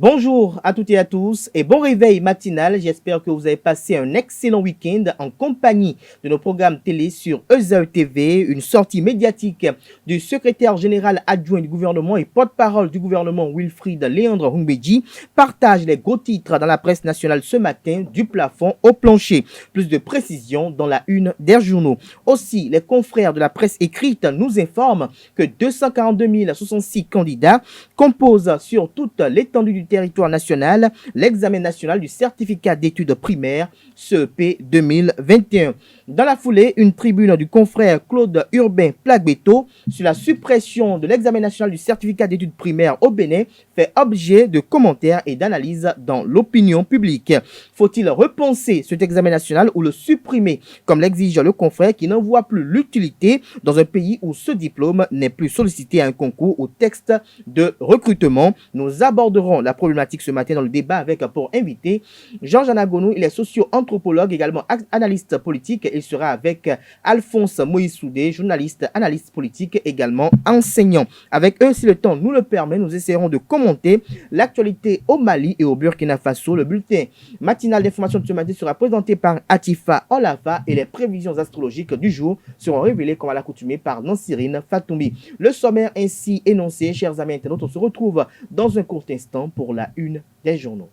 Bonjour à toutes et à tous et bon réveil matinal. J'espère que vous avez passé un excellent week-end en compagnie de nos programmes télé sur ESAE TV. Une sortie médiatique du secrétaire général adjoint du gouvernement et porte-parole du gouvernement Wilfried Léandre Humbedji partage les gros titres dans la presse nationale ce matin du plafond au plancher. Plus de précisions dans la une des journaux. Aussi, les confrères de la presse écrite nous informent que 242 066 candidats composent sur toute l'étendue du territoire national l'examen national du certificat d'études primaires CEP 2021. Dans la foulée, une tribune du confrère Claude Urbain Plagbeto sur la suppression de l'examen national du certificat d'études primaires au Bénin fait objet de commentaires et d'analyses dans l'opinion publique. Faut-il repenser cet examen national ou le supprimer comme l'exige le confrère qui n'en voit plus l'utilité dans un pays où ce diplôme n'est plus sollicité à un concours ou texte de recrutement? Nous aborderons la problématique ce matin dans le débat avec pour invité Georges Anagonou. Il est socio-anthropologue, également analyste politique. Il sera avec Alphonse Moïse Soudé, journaliste, analyste politique, également enseignant. Avec eux, si le temps nous le permet, nous essaierons de commenter l'actualité au Mali et au Burkina Faso. Le bulletin matinal d'information de ce matin sera présenté par Atifa Olava et les prévisions astrologiques du jour seront révélées comme à l'accoutumée par Nansirine Fatoumi. Le sommaire ainsi énoncé, chers amis internautes, on se retrouve dans un court instant pour la une des journaux.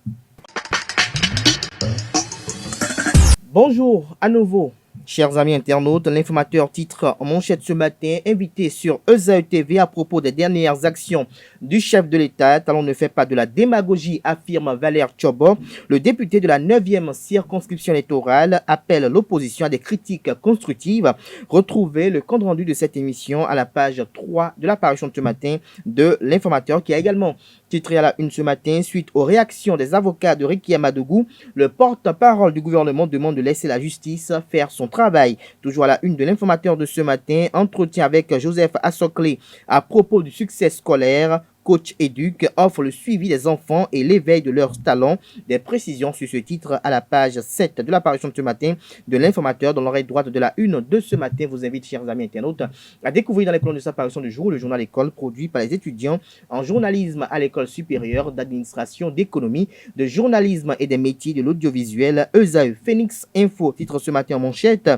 Bonjour à nouveau. Chers amis internautes, l'informateur titre en manchette ce matin, invité sur ESAE TV à propos des dernières actions du chef de l'État. Talon ne fait pas de la démagogie, affirme Valère Tchobo. Le député de la 9e circonscription électorale appelle l'opposition à des critiques constructives. Retrouvez le compte rendu de cette émission à la page 3 de l'apparition de ce matin de l'informateur qui a également titré à la une ce matin, suite aux réactions des avocats de Rekia Madougou, le porte-parole du gouvernement demande de laisser la justice faire son travail. Toujours à la une de l'informateur de ce matin, entretien avec Joseph Assoclé à propos du succès scolaire. Coach Éduc offre le suivi des enfants et l'éveil de leurs talents. Des précisions sur ce titre à la page 7 de l'apparition de ce matin de l'informateur dans l'oreille droite de la une de ce matin. Vous invite, chers amis internautes, à découvrir dans les colonnes de sa parution du jour le journal École produit par les étudiants en journalisme à l'École supérieure d'administration, d'économie, de journalisme et des métiers de l'audiovisuel. ESAE Phoenix Info titre ce matin en manchette.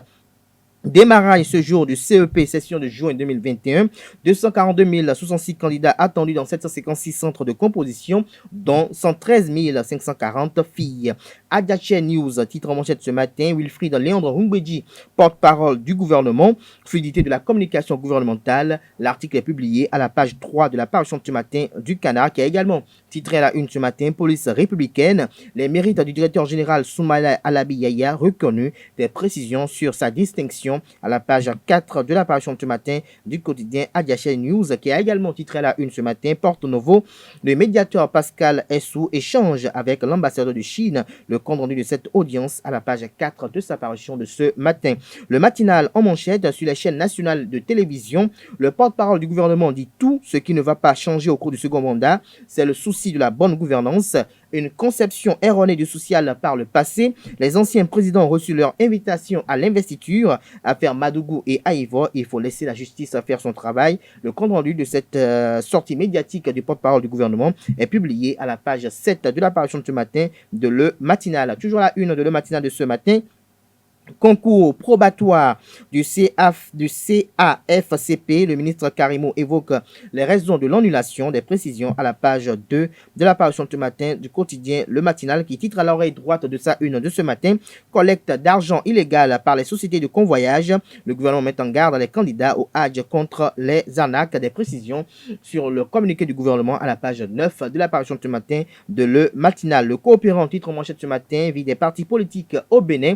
Démarrage ce jour du CEP session de juin 2021, 242 066 candidats attendus dans 756 centres de composition, dont 113 540 filles. Adiaché News, titre en manchette ce matin, Wilfried Léandre Humbedji, porte-parole du gouvernement, fluidité de la communication gouvernementale. L'article est publié à la page 3 de la parution de ce matin du Canard, qui a également titré à la une ce matin, Police républicaine, les mérites du directeur général Soumaïla Alabi Yaya reconnus, des précisions sur sa distinction à la page 4 de l'apparition de ce matin du quotidien Adiaché News, qui a également titré à la une ce matin, Porte Novo, le médiateur Pascal Essou échange avec l'ambassadeur de Chine. Le compte rendu de cette audience à la page 4 de sa parution de ce matin. Le matinal en manchette sur les chaînes nationales de télévision, le porte-parole du gouvernement dit tout ce qui ne va pas changer au cours du second mandat, c'est le souci de la bonne gouvernance. Une conception erronée du social par le passé. Les anciens présidents ont reçu leur invitation à l'investiture. Affaire Madougou et Aïvo, il faut laisser la justice faire son travail. Le compte rendu de cette sortie médiatique du porte-parole du gouvernement est publié à la page 7 de l'apparition de ce matin de Le Matinal. Toujours la une de Le Matinal de ce matin. Concours probatoire du CAFCP, le ministre Karimo évoque les raisons de l'annulation. Des précisions à la page 2 de l'apparition de ce matin du quotidien Le Matinal qui titre à l'oreille droite de sa une de ce matin, collecte d'argent illégal par les sociétés de convoyage. Le gouvernement met en garde les candidats au Hajj contre les arnaques. Des précisions sur le communiqué du gouvernement à la page 9 de l'apparition de ce matin de Le Matinal. Le coopérant titre en manchette ce matin, vie des partis politiques au Bénin.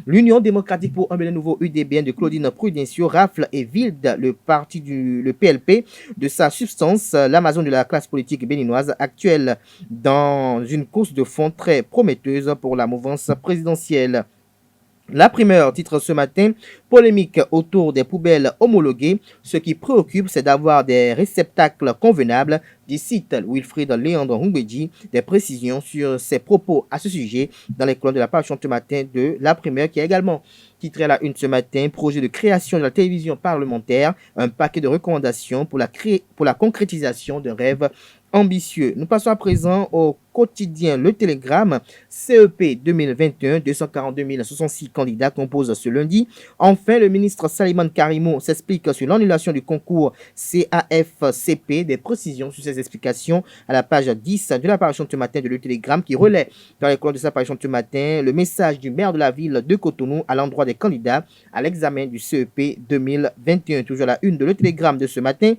L'Union démocratique pour un Bénin nouveau UDBN de Claudine Prudencio rafle et vide le parti le PLP de sa substance, l'Amazon de la classe politique béninoise actuelle dans une course de fond très prometteuse pour la mouvance présidentielle. La primeur titre ce matin, polémique autour des poubelles homologuées. Ce qui préoccupe, c'est d'avoir des réceptacles convenables, dit cite Wilfried Léandre Humbedji. Des précisions sur ses propos à ce sujet dans les colonnes de la parution ce matin de La Primeur, qui a également titré à la une ce matin, projet de création de la télévision parlementaire, un paquet de recommandations pour la concrétisation de rêves ambitieux. Nous passons à présent au quotidien Le Télégramme. CEP 2021, 242 066 candidats composent ce lundi. Enfin, le ministre Salimane Karimou s'explique sur l'annulation du concours CAFCP. Des précisions sur ces explications à la page 10 de l'apparition de ce matin de Le Télégramme qui relaie dans les colonnes de sa apparition de ce matin le message du maire de la ville de Cotonou à l'endroit des candidats à l'examen du CEP 2021. Toujours la une de Le Télégramme de ce matin.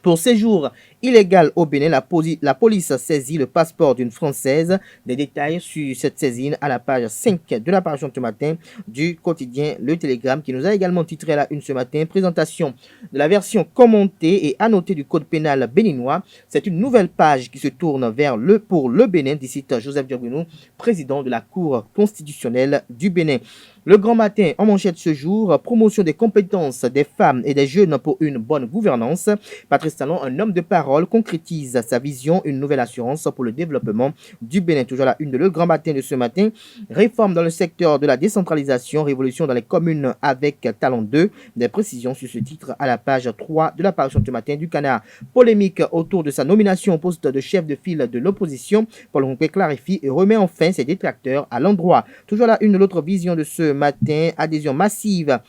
Pour séjour illégal au Bénin, la police saisit le passeport d'une Française. Des détails sur cette saisine à la page 5 de l'apparition de ce matin du quotidien Le Télégramme qui nous a également titré à la une ce matin. Présentation de la version commentée et annotée du code pénal béninois. C'est une nouvelle page qui se tourne vers pour le Bénin, dit Joseph Diogounou, président de la Cour constitutionnelle du Bénin. Le Grand Matin en manchette ce jour, promotion des compétences des femmes et des jeunes pour une bonne gouvernance. Patrice Talon, un homme de parole, concrétise sa vision, une nouvelle assurance pour le développement du Bénin. Toujours la une de Le Grand Matin de ce matin, réforme dans le secteur de la décentralisation, révolution dans les communes avec Talon 2. Des précisions sur ce titre à la page 3 de l'apparition de ce matin du Canard. Polémique autour de sa nomination au poste de chef de file de l'opposition. Paul Ronquet clarifie et remet enfin ses détracteurs à l'endroit. Toujours la une de l'autre vision de ce matin, adhésion massive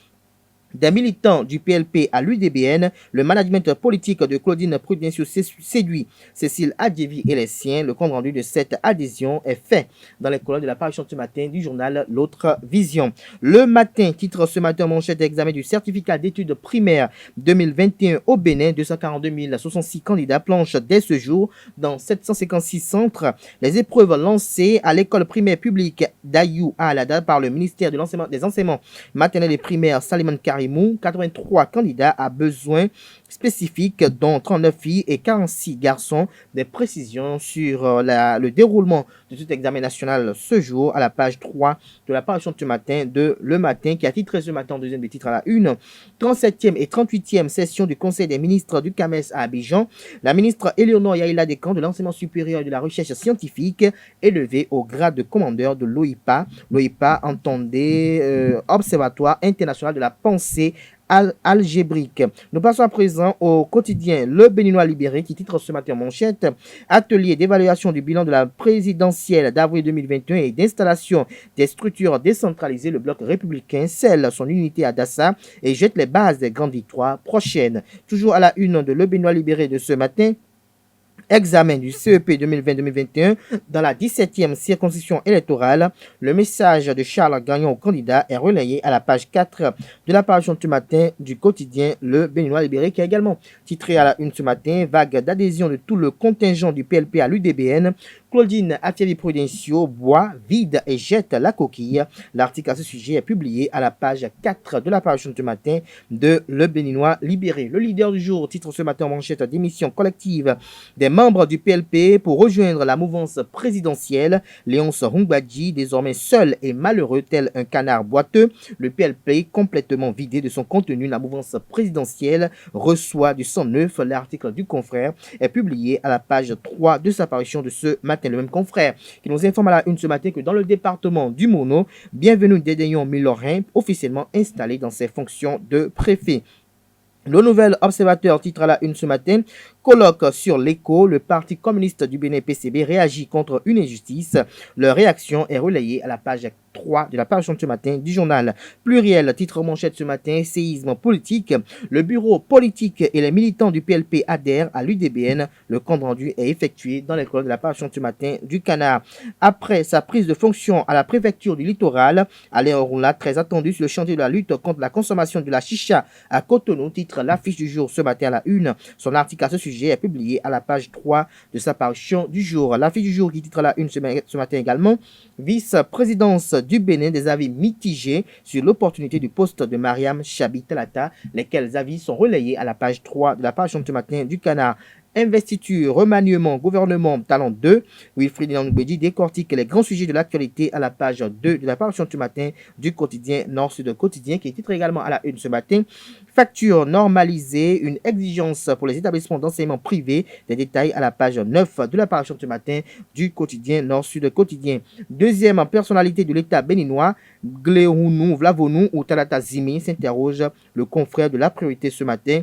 des militants du PLP à l'UDBN, le management politique de Claudine Prudencio séduit Cécile Adjevi et les siens. Le compte rendu de cette adhésion est fait dans les colonnes de la parution de ce matin du journal L'Autre Vision. Le Matin titre ce matin manchette examen du certificat d'études primaires 2021 au Bénin. 242 066 candidats planchent dès ce jour dans 756 centres. Les épreuves lancées à l'école primaire publique d'Ayou à Alada par le ministère des enseignements maternels et primaires Salimane Karimou. 83 candidats à besoins spécifiques, dont 39 filles et 46 garçons. Des précisions sur le déroulement de cet examen national ce jour à la page 3 de l'apparition de ce matin de Le Matin qui a titré ce matin en deuxième des titres à la une. 37e et 38e session du Conseil des ministres du CAMES à Abidjan. La ministre Éléonore Yaïla Descamps de l'enseignement supérieur et de la recherche scientifique élevée au grade de commandeur de l'OIPA. L'OIPA entendait Observatoire international de la pensée algébrique. Nous passons à présent au quotidien Le Béninois Libéré qui titre ce matin en manchette atelier d'évaluation du bilan de la présidentielle d'avril 2021 et d'installation des structures décentralisées. Le bloc républicain scelle son unité à Dassa et jette les bases des grandes victoires prochaines. Toujours à la une de Le Béninois Libéré de ce matin. Examen du CEP 2020-2021 dans la 17e circonscription électorale. Le message de Charles Gagnon au candidat est relayé à la page 4 de l'apparition de ce matin du quotidien Le Béninois Libéré qui a également titré à la une ce matin vague d'adhésion de tout le contingent du PLP à l'UDBN. Claudine Adjevi Prudencio boit, vide et jette la coquille. L'article à ce sujet est publié à la page 4 de l'apparition de ce matin de Le Béninois Libéré. Le leader du jour titre ce matin en manchette démission collective des membres du PLP pour rejoindre la mouvance présidentielle. Léonce Rungbadji, désormais seul et malheureux tel un canard boiteux. Le PLP complètement vidé de son contenu. La mouvance présidentielle reçoit du sang neuf. L'article du confrère est publié à la page 3 de sa parution de ce matin. Le même confrère qui nous informe à la une ce matin que dans le département du Mono, Bienvenue Dédaignon Milorin, officiellement installé dans ses fonctions de préfet. Le Nouvel Observateur titre à la une ce matin colloque sur l'écho. Le Parti communiste du Bénin PCB réagit contre une injustice. Leur réaction est relayée à la page 3 de la page de ce matin du journal Pluriel. Titre manchette ce matin, séisme politique. Le bureau politique et les militants du PLP adhèrent à l'UDBN. Le compte rendu est effectué dans les colonnes de la page de ce matin du Canard. Après sa prise de fonction à la préfecture du littoral, Alain Orunla, très attendu sur le chantier de la lutte contre la consommation de la chicha à Cotonou, titre l'affiche du jour ce matin à la une. Son article à ce sujet est publié à la page 3 de sa parution du jour. L'affiche du jour qui titre à la une ce matin également, vice-présidence du Bénin, des avis mitigés sur l'opportunité du poste de Mariam Chabi Talata, lesquels avis sont relayés à la page 3 de la parution de ce matin du Canard. Investiture, remaniement, gouvernement, talent 2. Wilfried Nanoubedi décortique les grands sujets de l'actualité à la page 2 de la parution de ce matin du quotidien Nord-Sud Quotidien qui titre également à la une ce matin. Facture normalisée, une exigence pour les établissements d'enseignement privés. Des détails à la page 9 de la parution de ce matin du quotidien Nord-Sud Quotidien. Deuxième personnalité de l'État béninois, Gléounou Vlavonou ou Talata Zimi s'interroge le confrère de la priorité ce matin.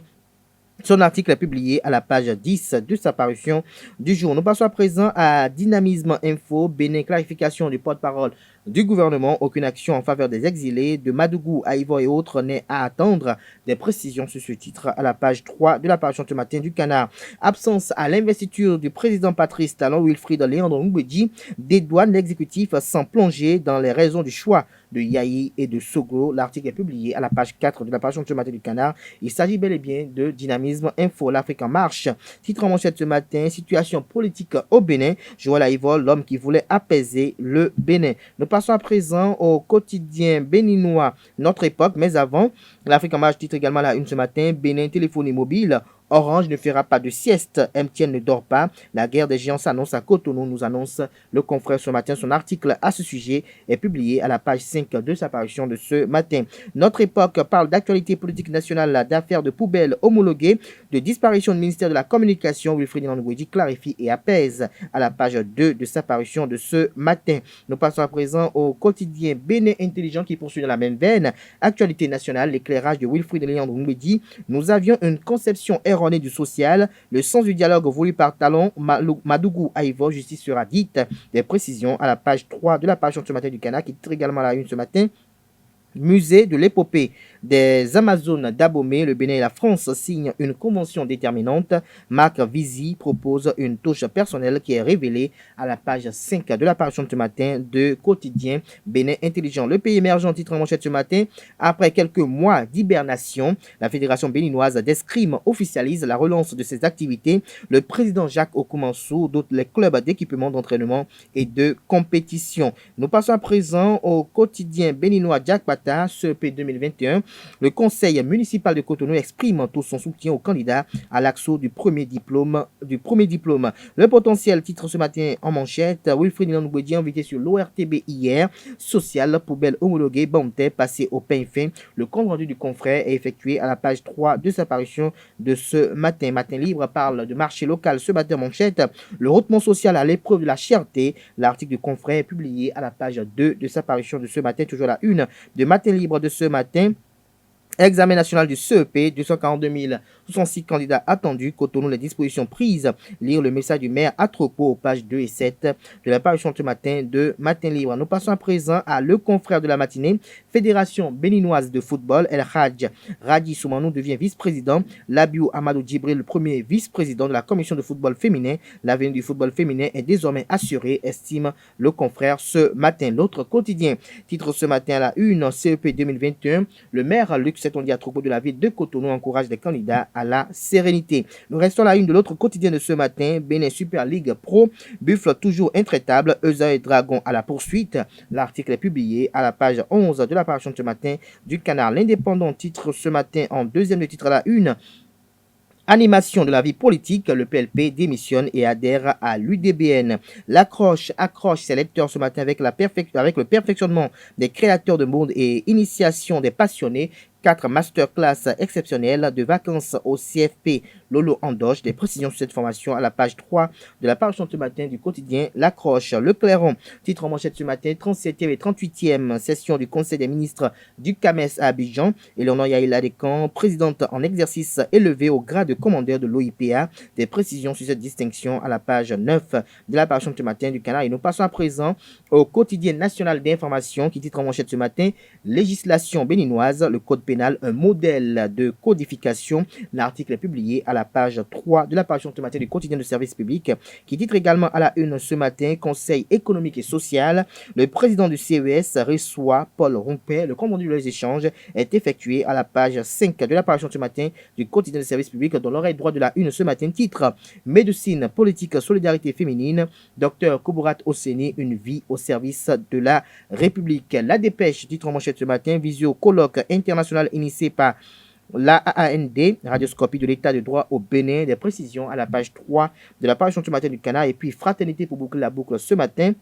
Son article est publié à la page 10 de sa parution du jour. Nous passons à présent à Dynamisme Info. Bénin, clarification du porte-parole du gouvernement. Aucune action en faveur des exilés de Madougou, Aïvo et autres n'est à attendre. Des précisions sur ce titre à la page 3 de la parution ce matin du Canard. Absence à l'investiture du président Patrice Talon. Wilfried Léandre Ngoubedi dédouane l'exécutif sans plonger dans les raisons du choix de Yahi et de Sogo. L'article est publié à la page 4 de la parution ce matin du Canard. Il s'agit bel et bien de Dynamisme Info. L'Afrique en marche. Titre en manchette ce matin, situation politique au Bénin. Joël Aïvo, l'homme qui voulait apaiser le Bénin. Nous passons à présent au quotidien béninois Notre Époque. Mais avant, l'Afrique en marche titre également la une ce matin, Bénin téléphonie mobile. Orange ne fera pas de sieste, MTN ne dort pas, la guerre des géants s'annonce à Cotonou, nous annonce le confrère ce matin. Son article à ce sujet est publié à la page 5 de sa parution de ce matin. Notre Époque parle d'actualité politique nationale, d'affaires de poubelles homologuées, de disparition du ministère de la Communication. Wilfried Ngoubedi clarifie et apaise à la page 2 de sa parution de ce matin. Nous passons à présent au quotidien Bénin Intelligent qui poursuit dans la même veine. Actualité nationale, l'éclairage de Wilfried Léandre Ngoubedi. Nous avions une conception erronée du social, le sens du dialogue voulu par Talon, Madougou, Aïvo, justice sera dite. Des précisions à la page 3 de la page ce matin du Canard qui titre également la une ce matin. Musée de l'épopée des Amazones d'Abomey, le Bénin et la France signent une convention déterminante. Marc Vizy propose une touche personnelle qui est révélée à la page 5 de la parution de ce matin de quotidien Bénin Intelligent. Le pays émergent titre en manchette ce matin. Après quelques mois d'hibernation, la Fédération béninoise d'escrime officialise la relance de ses activités. Le président Jacques Okumansou dote les clubs d'équipement, d'entraînement et de compétition. Nous passons à présent au quotidien béninois Jack Pata, CEP 2021. Le conseil municipal de Cotonou exprime tout son soutien aux candidats à l'AXO du premier diplôme. Le potentiel titre ce matin en manchette. Wilfried Ngoubedi invité sur l'ORTB hier. Social, poubelle homologuée, Banté, passé au pain fin. Le compte rendu du confrère est effectué à la page 3 de sa parution de ce matin. Matin Libre parle de marché local ce matin manchette. Le hautement social à l'épreuve de la cherté. L'article du confrère est publié à la page 2 de sa parution de ce matin. Toujours la une de Matin Libre de ce matin. Examen national du CEP, 242 066 candidats attendus. Cotonou, les dispositions prises. Lire le message du maire à Tropo aux pages 2 et 7 de la parution ce matin de Matin Libre. Nous passons à présent à le confrère de la matinée. Fédération béninoise de football, El Hadj Radi Soumanou devient vice-président. Labiou Amadou Djibril, le premier vice-président de la commission de football féminin. L'avenir du football féminin est désormais assuré, estime le confrère ce matin. L'autre quotidien titre ce matin à la une, CEP 2021. Le maire Luc Setondia à propos de la ville de Cotonou encourage les candidats à la sérénité. Nous restons à la une de l'autre quotidien de ce matin. Bénin Super League Pro, Buffle toujours intraitable, Eusa et Dragon à la poursuite. L'article est publié à la page 11 de la parution de ce matin du Canard. L'Indépendant titre ce matin en deuxième de titre à la une. Animation de la vie politique, le PLP démissionne et adhère à l'UDBN. L'accroche accroche ses lecteurs ce matin avec le perfectionnement des créateurs de monde et initiation des passionnés. 4 masterclass exceptionnelles de vacances au CFP Lolo Andoche. Des précisions sur cette formation à la page 3 de la parution ce matin du quotidien L'Accroche. Le Clairon, titre en manchette ce matin, 37e et 38e session du Conseil des ministres du CAMES à Abidjan. Eleonore Yaïla Descamps, présidente en exercice élevée au grade de commandeur de l'OIPA. Des précisions sur cette distinction à la page 9 de la parution ce matin du Canard. Et nous passons à présent au quotidien national d'information qui titre en manchette ce matin, législation béninoise, le code pénal, un modèle de codification. L'article est publié à la page 3 de la parution ce matin du quotidien de service public qui titre également à la une ce matin, Conseil économique et social. Le président du CES reçoit Paul Rompet. Le compte rendu des échanges est effectué à la page 5 de la parution ce matin du quotidien de service public dont l'oreille droite de la une ce matin titre Médecine, politique, solidarité féminine. Docteur Kobourat Osseni, une vie au service de la République. La dépêche titre en manchette ce matin, visio colloque international initié par la AAND, radioscopie de l'état de droit au Bénin. Des précisions à la page 3 de la parution ce matin du Canard. Et puis fraternité pour boucler la boucle ce matin.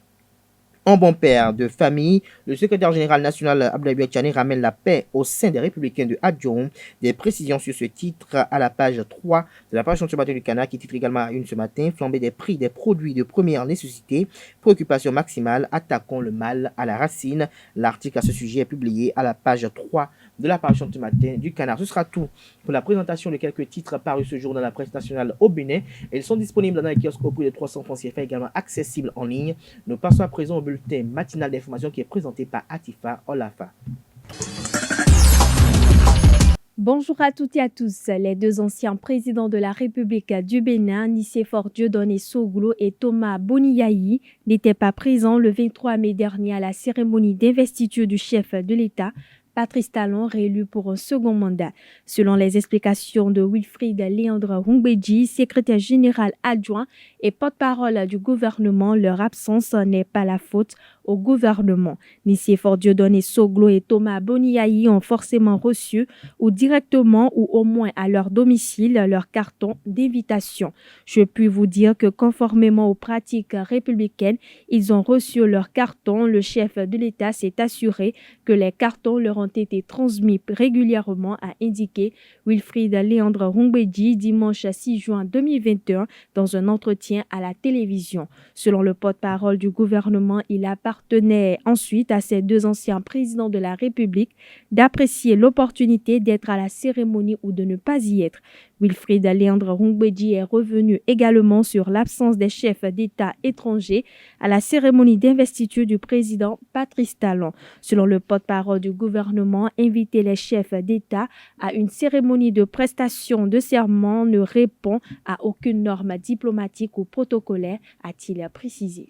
En bon père de famille, le secrétaire général national Abdoulaye Tchane ramène la paix au sein des républicains de Adjoum. Des précisions sur ce titre à la page 3 de la page ce matin du Canard qui titre également à une ce matin, flambée des prix des produits de première nécessité, préoccupation maximale, attaquons le mal à la racine. L'article à ce sujet est publié à la page 3 de la parution de ce matin du Canard. Ce sera tout pour la présentation de quelques titres parus ce jour dans la presse nationale au Bénin. Ils sont disponibles dans les kiosques au prix de 300 francs CFA, également accessibles en ligne. Nous passons à présent au bulletin matinal d'information qui est présenté par Atifa Olafa. Bonjour à toutes et à tous. Les deux anciens présidents de la République du Bénin, Nicéphore Dieudonné Soglo et Thomas Boniayi, n'étaient pas présents le 23 mai dernier à la cérémonie d'investiture du chef de l'État, Patrice Talon, réélu pour un second mandat. Selon les explications de Wilfried Léandre Hungbeji, secrétaire général adjoint et porte-parole du gouvernement, leur absence n'est pas la faute au gouvernement. Nicéphore Dieudonné Soglo et Thomas Boniayi ont forcément reçu, ou directement ou au moins à leur domicile, leur carton d'invitation. Je puis vous dire que conformément aux pratiques républicaines, ils ont reçu leur carton. Le chef de l'État s'est assuré que les cartons leur ont été transmis régulièrement, a indiqué Wilfried Léandre Hungbeji dimanche 6 juin 2021 dans un entretien à la télévision. Selon le porte-parole du gouvernement, il appartenait ensuite à ces deux anciens présidents de la République d'apprécier l'opportunité d'être à la cérémonie ou de ne pas y être. Wilfried Léandre Hungbeji est revenu également sur l'absence des chefs d'État étrangers à la cérémonie d'investiture du président Patrice Talon. Selon le porte-parole du gouvernement, inviter les chefs d'État à une cérémonie de prestation de serment ne répond à aucune norme diplomatique ou protocolaire, a-t-il précisé.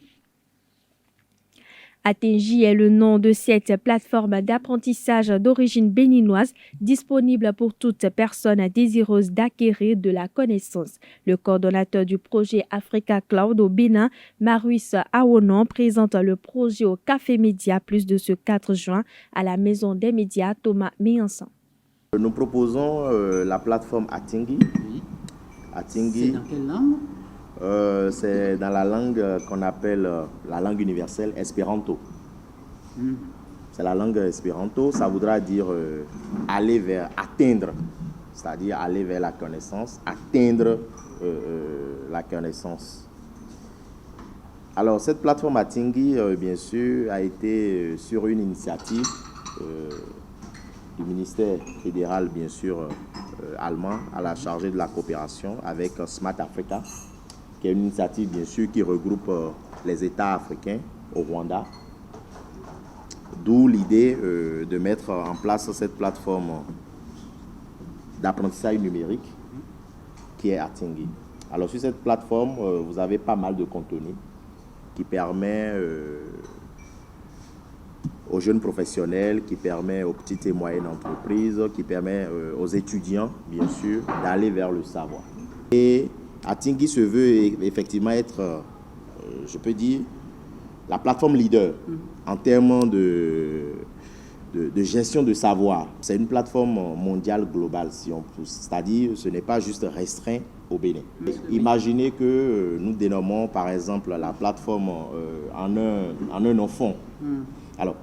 Atenji est le nom de cette plateforme d'apprentissage d'origine béninoise disponible pour toute personne désireuse d'acquérir de la connaissance. Le coordonnateur du projet Africa Cloud au Bénin, Marius Awonon, présente le projet au Café Média Plus de ce 4 juin à la Maison des médias Thomas Méansan. Nous proposons la plateforme Atingi. C'est dans quelle langue? C'est dans la langue qu'on appelle la langue universelle, Espéranto. C'est la langue Espéranto, ça voudra dire aller vers, atteindre, c'est-à-dire aller vers la connaissance, atteindre la connaissance. Alors cette plateforme Atingi, bien sûr, a été sur une initiative du ministère fédéral, bien sûr, allemand, à la chargée de la coopération avec Smart Africa, qui est une initiative, bien sûr, qui regroupe les États africains au Rwanda. D'où l'idée de mettre en place cette plateforme d'apprentissage numérique qui est Atingi. Alors, sur cette plateforme, vous avez pas mal de contenu qui permet aux jeunes professionnels, qui permet aux petites et moyennes entreprises, qui permet aux étudiants, bien sûr, d'aller vers le savoir. Et Atingi se veut effectivement être, je peux dire, la plateforme leader en termes de gestion de savoir. C'est une plateforme mondiale globale, si on pousse. C'est-à-dire, ce n'est pas juste restreint au Bénin. Imaginez que nous dénommons, par exemple, la plateforme en un enfant. Alors,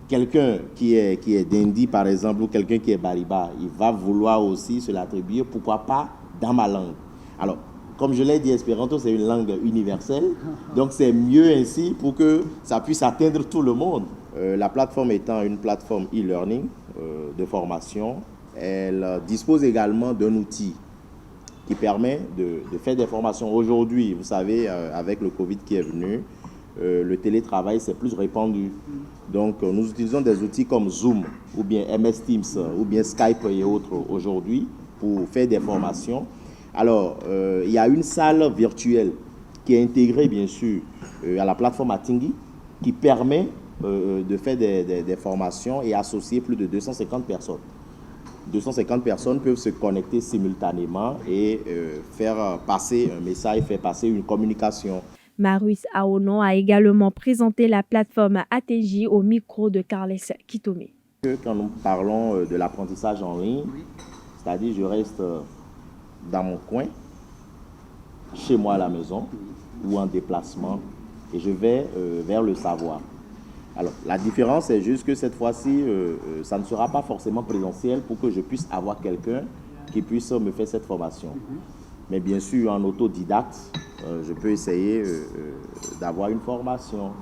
quelqu'un qui est d'Indi, par exemple, ou quelqu'un qui est Bariba, il va vouloir aussi se l'attribuer, pourquoi pas, dans ma langue. Alors, comme je l'ai dit, Espéranto, c'est une langue universelle, donc c'est mieux ainsi pour que ça puisse atteindre tout le monde. La plateforme étant une plateforme e-learning de formation, elle dispose également d'un outil qui permet de faire des formations. Aujourd'hui, vous savez, avec le Covid qui est venu, le télétravail c'est plus répandu. Donc nous utilisons des outils comme Zoom ou bien MS Teams ou bien Skype et autres aujourd'hui pour faire des formations. Alors, il y a une salle virtuelle qui est intégrée, bien sûr, à la plateforme Atingi, qui permet de faire des formations et associer plus de 250 personnes. 250 personnes peuvent se connecter simultanément et faire passer un message, faire passer une communication. Marius Awonon a également présenté la plateforme Atenji au micro de Carles Kitome. Quand nous parlons de l'apprentissage en ligne, c'est-à-dire je reste dans mon coin, chez moi à la maison ou en déplacement, et je vais vers le savoir. Alors, la différence est juste que cette fois-ci, ça ne sera pas forcément présentiel pour que je puisse avoir quelqu'un qui puisse me faire cette formation. Mais bien sûr, en autodidacte, je peux essayer d'avoir une formation.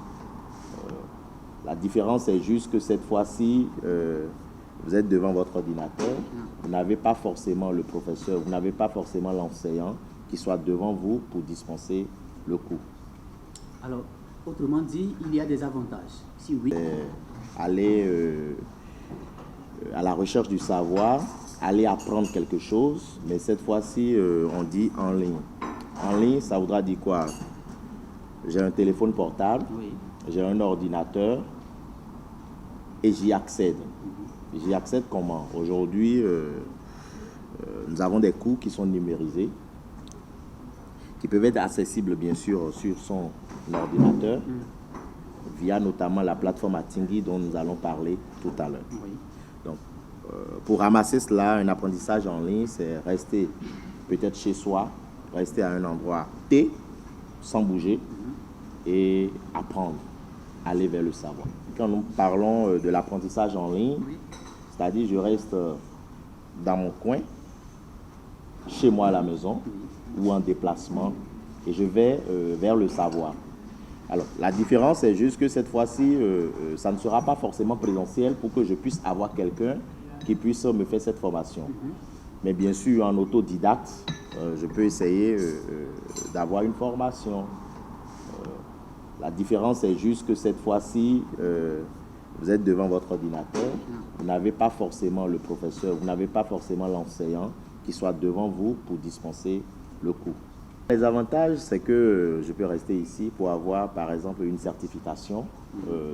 La différence est juste que cette fois-ci, vous êtes devant votre ordinateur, vous n'avez pas forcément le professeur, vous n'avez pas forcément l'enseignant qui soit devant vous pour dispenser le cours. Alors, autrement dit, il y a des avantages. Si oui. Aller à la recherche du savoir, aller apprendre quelque chose, mais cette fois-ci, on dit en ligne. En ligne, ça voudra dire quoi? J'ai un téléphone portable, Oui. j'ai un ordinateur et j'y accède. J'y accède comment? Aujourd'hui, nous avons des cours qui sont numérisés, qui peuvent être accessibles bien sûr sur son ordinateur, via notamment la plateforme Atingui dont nous allons parler tout à l'heure. Oui. Donc, pour ramasser cela, un apprentissage en ligne, c'est rester peut-être chez soi, rester à un endroit T, sans bouger, et apprendre, aller vers le savoir. Quand nous parlons de l'apprentissage en ligne, c'est-à-dire je reste dans mon coin, chez moi à la maison, ou en déplacement, et je vais vers le savoir. Alors, la différence est juste que cette fois-ci, ça ne sera pas forcément présentiel pour que je puisse avoir quelqu'un qui puisse me faire cette formation. Mais bien sûr, en autodidacte, je peux essayer d'avoir une formation. La différence est juste que cette fois-ci, vous êtes devant votre ordinateur, vous n'avez pas forcément le professeur, vous n'avez pas forcément l'enseignant qui soit devant vous pour dispenser le cours. Les avantages, c'est que je peux rester ici pour avoir, par exemple, une certification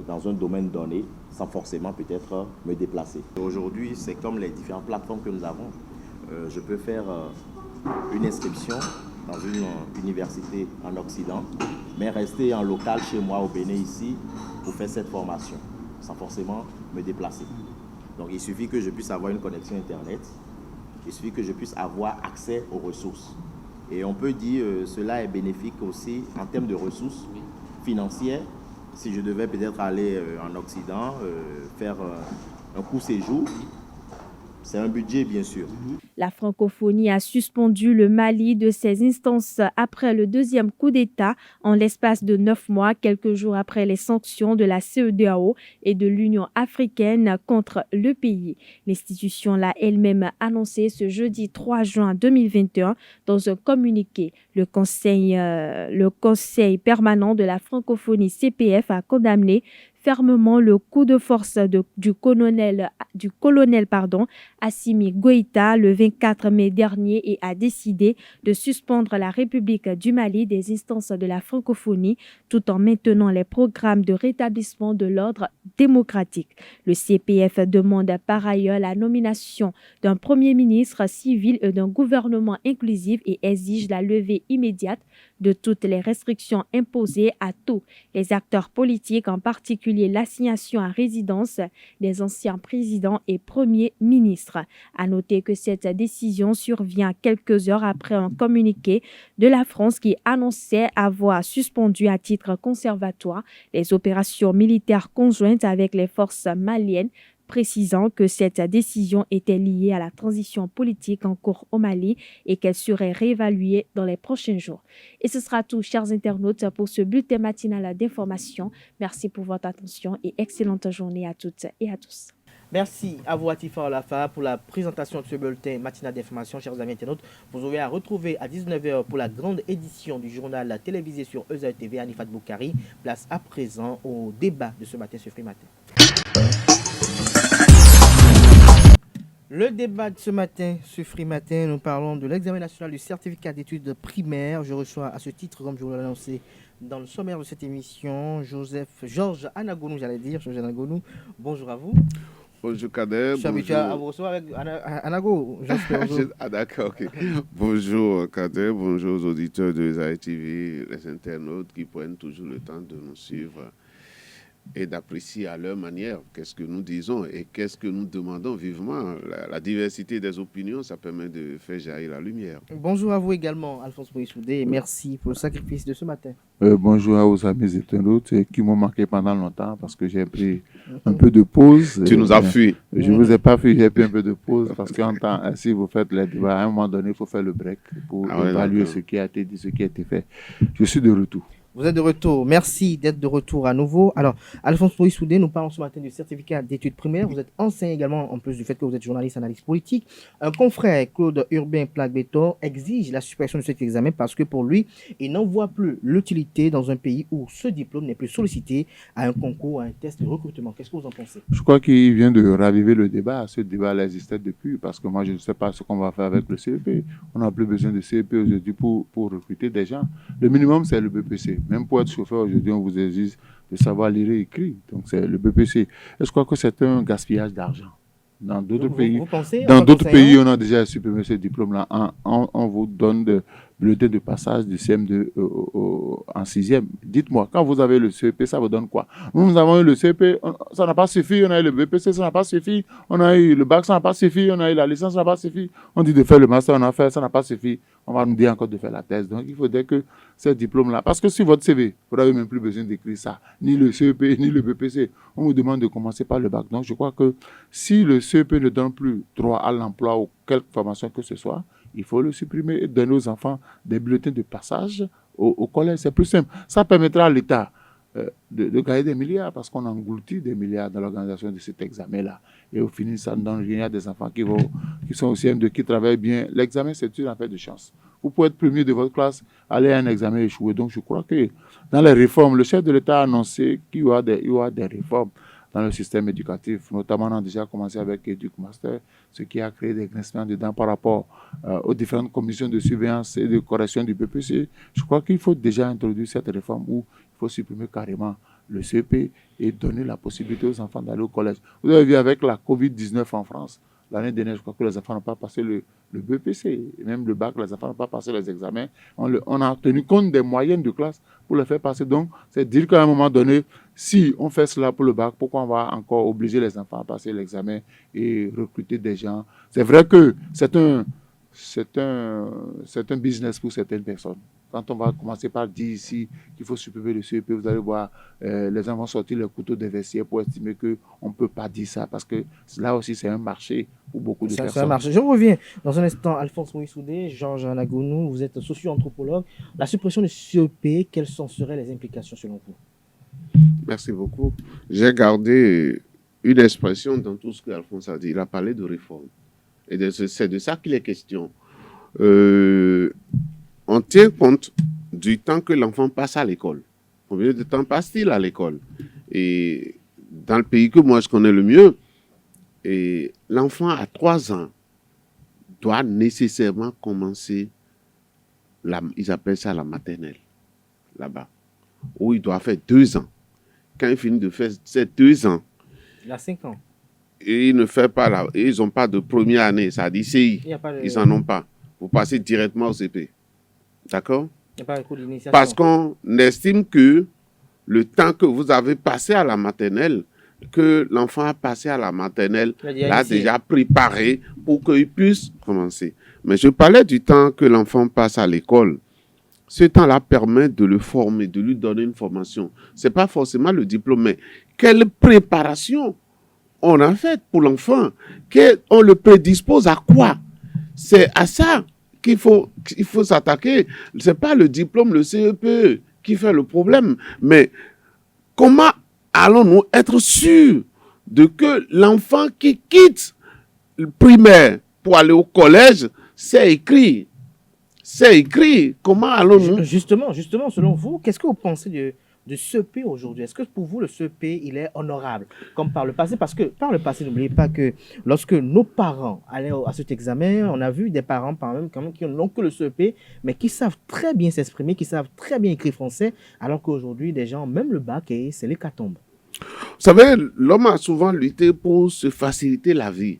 dans un domaine donné, sans forcément peut-être me déplacer. Aujourd'hui, c'est comme les différentes plateformes que nous avons. Je peux faire une inscription dans une université en Occident, mais rester en local chez moi au Bénin ici pour faire cette formation, sans forcément me déplacer. Donc il suffit que je puisse avoir une connexion Internet, il suffit que je puisse avoir accès aux ressources. Et on peut dire cela est bénéfique aussi en termes de ressources financières. Si je devais peut-être aller en Occident, faire un court séjour, c'est un budget bien sûr. La francophonie a suspendu le Mali de ses instances après le deuxième coup d'État en l'espace de 9 mois, quelques jours après les sanctions de la CEDEAO et de l'Union africaine contre le pays. L'institution l'a elle-même annoncé ce jeudi 3 juin 2021 dans un communiqué. Le conseil permanent de la francophonie CPF a condamné fermement le coup de force du colonel Assimi Goïta le 24 mai dernier et a décidé de suspendre la République du Mali des instances de la francophonie tout en maintenant les programmes de rétablissement de l'ordre démocratique. Le CPF demande par ailleurs la nomination d'un premier ministre civil et d'un gouvernement inclusif et exige la levée immédiate de toutes les restrictions imposées à tous les acteurs politiques, en particulier l'assignation à résidence des anciens présidents et premiers ministres. À noter que cette décision survient quelques heures après un communiqué de la France qui annonçait avoir suspendu à titre conservatoire les opérations militaires conjointes avec les forces maliennes, précisant que cette décision était liée à la transition politique en cours au Mali et qu'elle serait réévaluée dans les prochains jours. Et ce sera tout, chers internautes, pour ce bulletin matinal d'information. Merci pour votre attention et excellente journée à toutes et à tous. Merci à vous, Atifa Olafa, pour la présentation de ce bulletin matinal d'information, chers amis internautes. Vous aurez à retrouver à 19h pour la grande édition du journal télévisé sur EZA TV, Anifat Boukari. Place à présent au débat de ce matin sur Free Matin. Le débat de ce matin sur Free Matin, nous parlons de l'examen national du certificat d'études primaires. Je reçois à ce titre, comme je vous l'ai annoncé dans le sommaire de cette émission, Georges Anagonou, Georges Anagonou. Bonjour à vous. Bonjour Kader. Je suis habitué à vous recevoir avec Anago. Ah d'accord, ok. Bonjour Kader, bonjour aux auditeurs de EZA TV, les internautes qui prennent toujours le temps de nous suivre et d'apprécier à leur manière qu'est-ce que nous disons et qu'est-ce que nous demandons vivement. La diversité des opinions, ça permet de faire jaillir la lumière. Bonjour à vous également, Alphonse Boissoudé, et merci pour le sacrifice de ce matin. Bonjour aux amis internautes qui m'ont manqué pendant longtemps parce que j'ai pris un peu de pause. Tu nous as fui. Je ne vous ai pas fui, j'ai pris un peu de pause parce qu'en temps, si vous faites les débats, à un moment donné, il faut faire le break pour évaluer ce qui a été dit, ce qui a été fait. Je suis de retour. Vous êtes de retour. Merci d'être de retour à nouveau. Alors, Alphonse Moïse Soudé, nous parlons ce matin du certificat d'études primaires. Vous êtes enseignant également, en plus du fait que vous êtes journaliste, analyste politique. Un confrère, Claude Urbain Plaque-Béton, exige la suppression de cet examen parce que pour lui, il n'en voit plus l'utilité dans un pays où ce diplôme n'est plus sollicité à un concours, à un test de recrutement. Qu'est-ce que vous en pensez? Je crois qu'il vient de raviver le débat. Ce débat existait depuis parce que moi, je ne sais pas ce qu'on va faire avec le CEP. On n'a plus besoin de CEP aujourd'hui pour recruter des gens. Le minimum, c'est le BPC. Même pour être chauffeur, aujourd'hui, on vous exige de savoir lire et écrire. Donc, c'est le BPC. Et je crois que c'est un gaspillage d'argent. Dans d'autres pays, on a déjà supprimé ce diplôme-là. On vous donne des bulletins de passage du CM2 en 6e. Dites-moi, quand vous avez le CEP, ça vous donne quoi? Nous avons eu le CEP, ça n'a pas suffi. On a eu le BPC, ça n'a pas suffi. On a eu le bac, ça n'a pas suffi. On a eu la licence, ça n'a pas suffi. On dit de faire le master, on a fait, ça n'a pas suffi. On va nous dire encore de faire la thèse. Donc, il faudrait que ces diplômes-là, parce que sur votre CV, vous n'avez même plus besoin d'écrire ça, ni le CEP, ni le BPC. On vous demande de commencer par le bac. Donc, je crois que si le CEP ne donne plus droit à l'emploi ou quelque formation que ce soit, il faut le supprimer et donner aux enfants des bulletins de passage au collège. C'est plus simple. Ça permettra à l'État de gagner des milliards parce qu'on engloutit des milliards dans l'organisation de cet examen-là. Et au final, ça donne il y a des enfants qui sont au CM2, qui travaillent bien. L'examen, c'est une affaire de chance. Vous pouvez être premier de votre classe, aller à un examen et échouer. Donc, je crois que dans les réformes, le chef de l'État a annoncé qu'il y aura des réformes dans le système éducatif. Notamment, on a déjà commencé avec EducMaster, ce qui a créé des grincements dedans par rapport aux différentes commissions de surveillance et de correction du BPC. Je crois qu'il faut déjà introduire cette réforme où il faut supprimer carrément le CEP et donner la possibilité aux enfants d'aller au collège. Vous avez vu avec la COVID-19 en France, l'année dernière, je crois que les enfants n'ont pas passé le BPC, et même le bac, les enfants n'ont pas passé les examens. On a tenu compte des moyennes de classe pour les faire passer. Donc, c'est dire qu'à un moment donné, si on fait cela pour le bac, pourquoi on va encore obliger les enfants à passer l'examen et recruter des gens? C'est vrai que c'est un business pour certaines personnes. Quand on va commencer par dire ici qu'il faut supprimer le CEP, vous allez voir, les gens vont sortir le couteau des vestiaires pour estimer qu'on ne peut pas dire ça, parce que là aussi, c'est un marché pour beaucoup de personnes. C'est un marché. Je reviens dans un instant. Alphonse Moïse Soudé, Georges Anagounou, vous êtes socio-anthropologue. La suppression du CEP, quelles seraient les implications selon vous? Merci beaucoup. J'ai gardé une expression dans tout ce qu'Alphonse a dit. Il a parlé de réforme. Et c'est de ça qu'il est question. On tient compte du temps que l'enfant passe à l'école. Combien de temps passe-t-il à l'école? Et dans le pays que moi je connais le mieux, l'enfant à 3 ans doit nécessairement commencer, ils appellent ça la maternelle, là-bas, où il doit faire 2 ans. Quand il finit de faire ces 2 ans, il a 5 ans. Et ils n'ont pas de première année, ça dit CI. Ils n'en ont pas. Vous passez directement au CP. D'accord? Il n'y a pas de cours d'initiation. Parce qu'on estime que le temps que vous avez passé à la maternelle, que l'enfant a passé à la maternelle, l'a déjà préparé pour qu'il puisse commencer. Mais je parlais du temps que l'enfant passe à l'école. Ce temps-là permet de le former, de lui donner une formation. Ce n'est pas forcément le diplôme, mais quelle préparation on a faite pour l'enfant? On le prédispose à quoi? C'est à ça qu'il faut s'attaquer. Ce n'est pas le diplôme, le CEP qui fait le problème, mais comment allons-nous être sûrs de que l'enfant qui quitte le primaire pour aller au collège sait écrire? C'est écrit. Comment allons-nous? Justement, selon vous, qu'est-ce que vous pensez de CEP aujourd'hui? Est-ce que pour vous, le CEP, il est honorable, comme par le passé? Parce que par le passé, n'oubliez pas que lorsque nos parents allaient à cet examen, on a vu des parents, quand même, qui n'ont que le CEP, mais qui savent très bien s'exprimer, qui savent très bien écrire français, alors qu'aujourd'hui, des gens, même le bac, c'est l'hécatombe. Vous savez, l'homme a souvent lutté pour se faciliter la vie.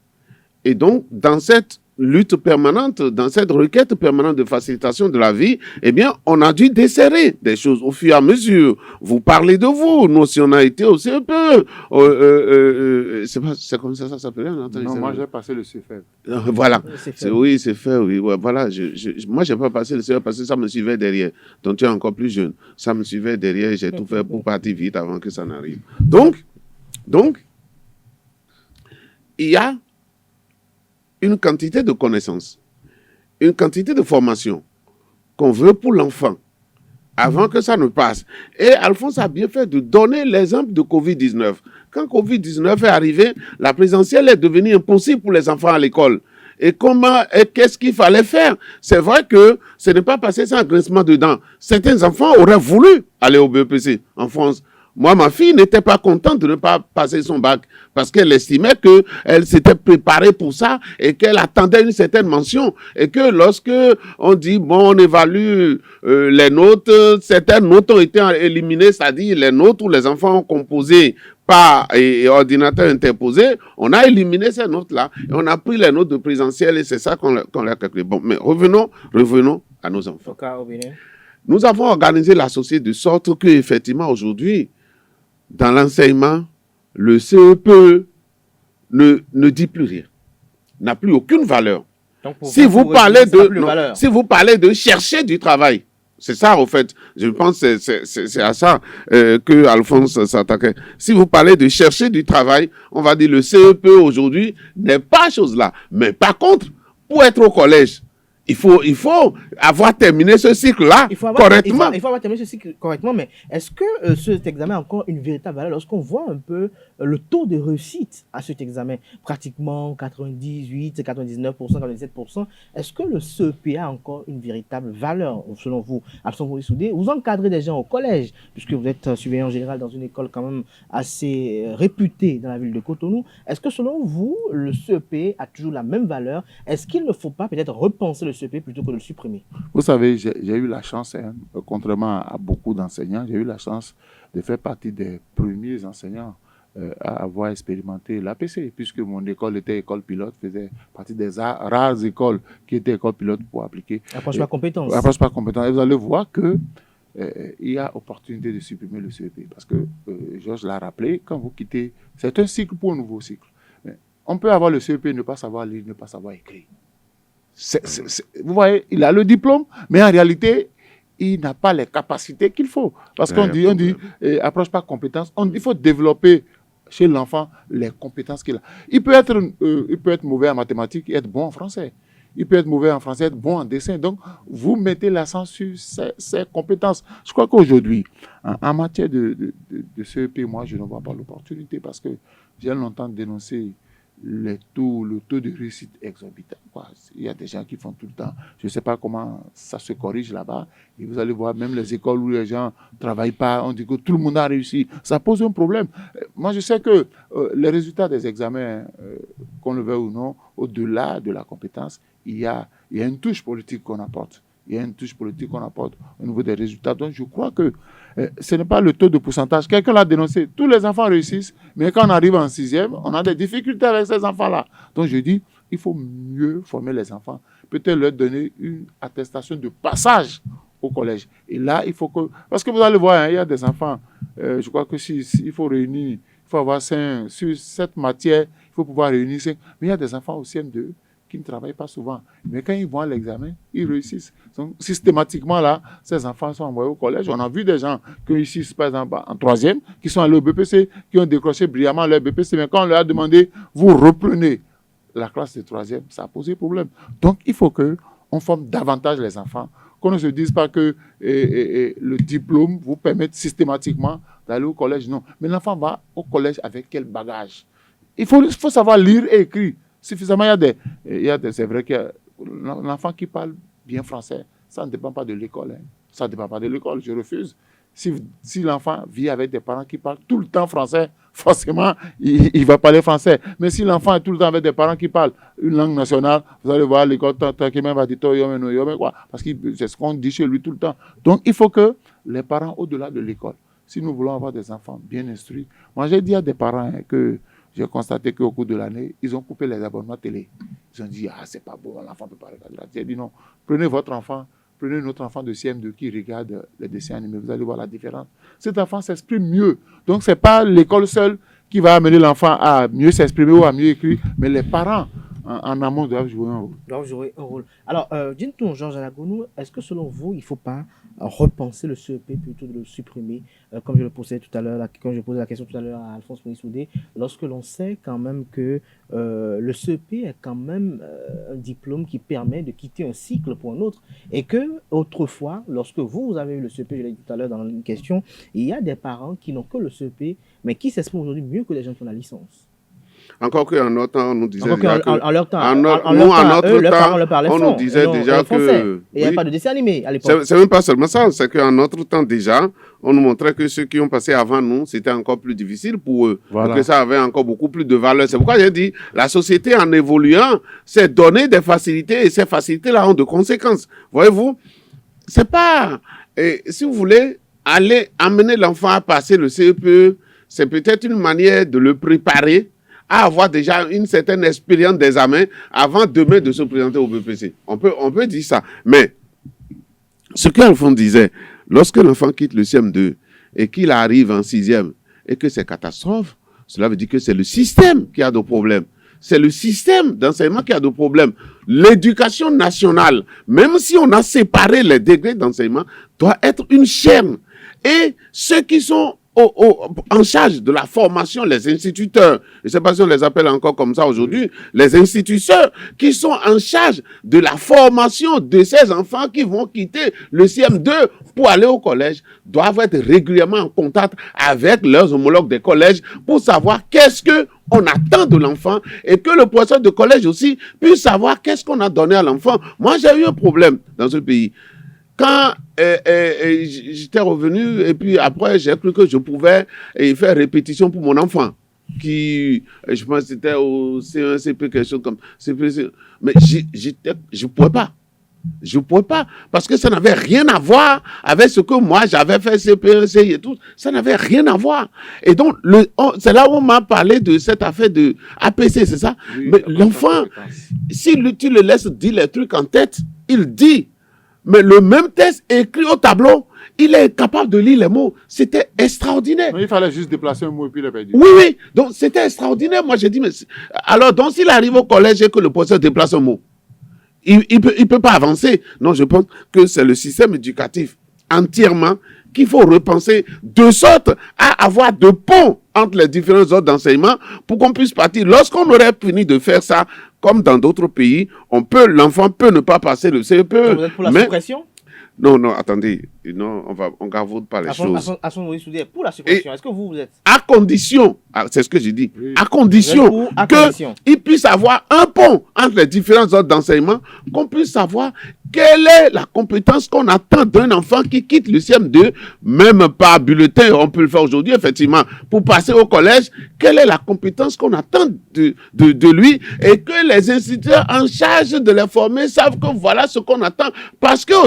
Et donc, dans cette lutte permanente, dans cette requête permanente de facilitation de la vie, eh bien, on a dû desserrer des choses au fur et à mesure. Vous parlez de vous, nous, si on a été au CEP, c'est comme ça s'appelait? Non, moi, j'ai passé le CFEP. Voilà. Oui, c'est fait, oui. Ouais, voilà. Moi, je n'ai pas passé le CEP parce que ça me suivait derrière. Donc, tu es encore plus jeune. Ça me suivait derrière et j'ai tout fait pour partir vite avant que ça n'arrive. Donc, il y a une quantité de connaissances, une quantité de formation qu'on veut pour l'enfant avant que ça ne passe. Et Alphonse a bien fait de donner l'exemple de Covid-19. Quand Covid-19 est arrivé, la présentielle est devenue impossible pour les enfants à l'école. Et qu'est-ce qu'il fallait faire? C'est vrai que ce n'est pas passé sans grincement de dents. Certains enfants auraient voulu aller au BEPC en France. Moi, ma fille n'était pas contente de ne pas passer son bac parce qu'elle estimait qu'elle s'était préparée pour ça et qu'elle attendait une certaine mention. Et que lorsque on dit, bon, on évalue les notes, certaines notes ont été éliminées, c'est-à-dire les notes où les enfants ont composé par ordinateur interposé, on a éliminé ces notes-là et on a pris les notes de présentiel et c'est ça qu'on a calculé. Bon, mais revenons à nos enfants. Nous avons organisé la société de sorte que, effectivement, aujourd'hui, dans l'enseignement, le CEPE ne dit plus rien, n'a plus aucune valeur. Donc si vous parlez de chercher du travail, c'est ça, au fait, je pense que c'est à ça que Alphonse s'attaquait. Si vous parlez de chercher du travail, on va dire le CEPE aujourd'hui n'est pas chose là. Mais par contre, pour être au collège, il faut avoir terminé ce cycle-là correctement. Il faut avoir terminé ce cycle correctement, mais est-ce que cet examen a encore une véritable valeur lorsqu'on voit un peu le taux de réussite à cet examen, pratiquement 98, 99%, 97%, est-ce que le CEP a encore une véritable valeur selon vous? Alphonse Maurice Oudé, vous encadrez des gens au collège, puisque vous êtes surveillant général dans une école quand même assez réputée dans la ville de Cotonou. Est-ce que selon vous, le CEP a toujours la même valeur? Est-ce qu'il ne faut pas peut-être repenser le CEP plutôt que de le supprimer? Vous savez, j'ai eu la chance, contrairement à beaucoup d'enseignants, j'ai eu la chance de faire partie des premiers enseignants à avoir expérimenté l'APC, puisque mon école était école pilote, faisait partie des rares écoles qui étaient école pilote pour appliquer. Approche par compétence. Approche par compétence. Et vous allez voir que il y a opportunité de supprimer le CEP, parce que Georges l'a rappelé, quand vous quittez, c'est un cycle pour un nouveau cycle. Mais on peut avoir le CEP, ne pas savoir lire, ne pas savoir écrire. Vous voyez, il a le diplôme, mais en réalité, il n'a pas les capacités qu'il faut. Parce qu'on dit approche par compétence, il faut développer chez l'enfant les compétences qu'il a. Il peut être mauvais en mathématiques et être bon en français. Il peut être mauvais en français et être bon en dessin. Donc, vous mettez l'accent sur ces compétences. Je crois qu'aujourd'hui, en matière de CEP, moi, je ne vois pas l'opportunité parce que j'ai longtemps dénoncé le taux de réussite exorbitant. Il y a des gens qui font tout le temps. Je ne sais pas comment ça se corrige là-bas. Et vous allez voir, même les écoles où les gens ne travaillent pas, on dit que tout le monde a réussi. Ça pose un problème. Moi, je sais que les résultats des examens, qu'on le veuille ou non, au-delà de la compétence, il y a une touche politique qu'on apporte. Il y a une touche politique qu'on apporte au niveau des résultats. Donc, je crois que ce n'est pas le taux de pourcentage. Quelqu'un l'a dénoncé. Tous les enfants réussissent, mais quand on arrive en 6e, on a des difficultés avec ces enfants-là. Donc, je dis, il faut mieux former les enfants. Peut-être leur donner une attestation de passage au collège. Et là, il faut que... Parce que vous allez voir, il y a des enfants, je crois que il faut réunir, il faut avoir 5... Sur cette matière, il faut pouvoir réunir 5. Mais il y a des enfants au CM2 qui ne travaillent pas souvent. Mais quand ils vont à l'examen, ils réussissent. Donc, systématiquement, là, ces enfants sont envoyés au collège. On a vu des gens qui réussissent, par exemple, en 3e, qui sont allés au BPC, qui ont décroché brillamment leur BPC. Mais quand on leur a demandé, vous reprenez la classe de 3e, ça a posé problème. Donc, il faut qu'on forme davantage les enfants, qu'on ne se dise pas que le diplôme vous permet systématiquement d'aller au collège. Non. Mais l'enfant va au collège avec quel bagage? Il faut savoir lire et écrire suffisamment. C'est vrai que l'enfant qui parle bien français, ça ne dépend pas de l'école. Ça ne dépend pas de l'école, je refuse. Si l'enfant vit avec des parents qui parlent tout le temps français, forcément, il va parler français. Mais si l'enfant est tout le temps avec des parents qui parlent une langue nationale, vous allez voir l'école, parce que c'est ce qu'on dit chez lui tout le temps. Donc, il faut que les parents, au-delà de l'école, si nous voulons avoir des enfants bien instruits, moi j'ai dit à des parents que j'ai constaté qu'au cours de l'année, ils ont coupé les abonnements télé. Ils ont dit, c'est pas bon, l'enfant ne peut pas regarder la télé. J'ai dit non, prenez votre enfant, prenez notre enfant de CM2 qui regarde les dessins animés, vous allez voir la différence. Cet enfant s'exprime mieux. Donc, ce n'est pas l'école seule qui va amener l'enfant à mieux s'exprimer ou à mieux écrire, mais les parents en amont doivent jouer un rôle. Doivent jouer un rôle. Alors, dites-nous, Georges Alagonou, est-ce que selon vous, il ne faut pas repenser le CEP plutôt de le supprimer, comme je le posais tout à l'heure, quand je posais la question tout à l'heure à Alphonse Moïsoudé, lorsque l'on sait quand même que le CEP est quand même un diplôme qui permet de quitter un cycle pour un autre, et que autrefois, lorsque vous avez eu le CEP, je l'ai dit tout à l'heure dans une question, il y a des parents qui n'ont que le CEP, mais qui s'expriment aujourd'hui mieux que les gens qui ont la licence. Encore qu'en notre temps, on nous disait déjà que... En leur temps, en notre temps, on nous disait déjà que... Il n'y avait pas de dessin animé à l'époque. C'est même pas seulement ça, c'est qu'en notre temps déjà, on nous montrait que ceux qui ont passé avant nous, c'était encore plus difficile pour eux. Voilà. Que ça avait encore beaucoup plus de valeur. C'est pourquoi j'ai dit, la société en évoluant, c'est donner des facilités et ces facilités-là ont de conséquences. Voyez-vous, c'est pas... Et si vous voulez aller amener l'enfant à passer le CEPE, c'est peut-être une manière de le préparer à avoir déjà une certaine expérience d'examen avant demain de se présenter au BPC. On peut dire ça. Mais ce qu'Alphonse disait, lorsque l'enfant quitte le CM2 et qu'il arrive en 6e et que c'est catastrophe, cela veut dire que c'est le système qui a des problèmes. C'est le système d'enseignement qui a des problèmes. L'éducation nationale, même si on a séparé les degrés d'enseignement, doit être une chaîne. Et ceux qui sont en charge de la formation, les instituteurs, je ne sais pas si on les appelle encore comme ça aujourd'hui, les instituteurs qui sont en charge de la formation de ces enfants qui vont quitter le CM2 pour aller au collège, doivent être régulièrement en contact avec leurs homologues des collèges pour savoir qu'est-ce qu'on attend de l'enfant et que le professeur de collège aussi puisse savoir qu'est-ce qu'on a donné à l'enfant. Moi, j'ai eu un problème dans ce pays. Quand j'étais revenu, et puis après, j'ai cru que je pouvais faire répétition pour mon enfant, qui, je pense que c'était au C1, CP, quelque chose comme CP, mais je ne pouvais pas. Je ne pouvais pas, parce que ça n'avait rien à voir avec ce que moi, j'avais fait CP, CI et tout. Ça n'avait rien à voir. Et donc, c'est là où on m'a parlé de cette affaire de APC, c'est ça? Oui, mais l'enfant, si tu le laisses dire les trucs en tête, il dit. Mais le même test écrit au tableau, il est capable de lire les mots. C'était extraordinaire. Mais il fallait juste déplacer un mot et puis il est perdu. Oui, oui. Donc, c'était extraordinaire. Moi, j'ai dit, mais... Alors, donc, s'il arrive au collège et que le professeur déplace un mot, il peut pas avancer. Non, je pense que c'est le système éducatif entièrement qu'il faut repenser de sorte à avoir de ponts entre les différents ordres d'enseignement pour qu'on puisse partir. Lorsqu'on aurait fini de faire ça, comme dans d'autres pays, l'enfant peut ne pas passer le CEPE. Vous êtes pour la suppression? Non, attendez. Non, on gavoute pas les choses. Pour la suppression, est-ce que vous êtes? À condition, c'est ce que j'ai dit, oui. à condition qu'il puisse avoir un pont entre les différents ordres d'enseignement, qu'on puisse savoir quelle est la compétence qu'on attend d'un enfant qui quitte le CM2, même par bulletin, on peut le faire aujourd'hui, effectivement, pour passer au collège, quelle est la compétence qu'on attend de lui et que les instituteurs en charge de les former savent que voilà ce qu'on attend. Parce que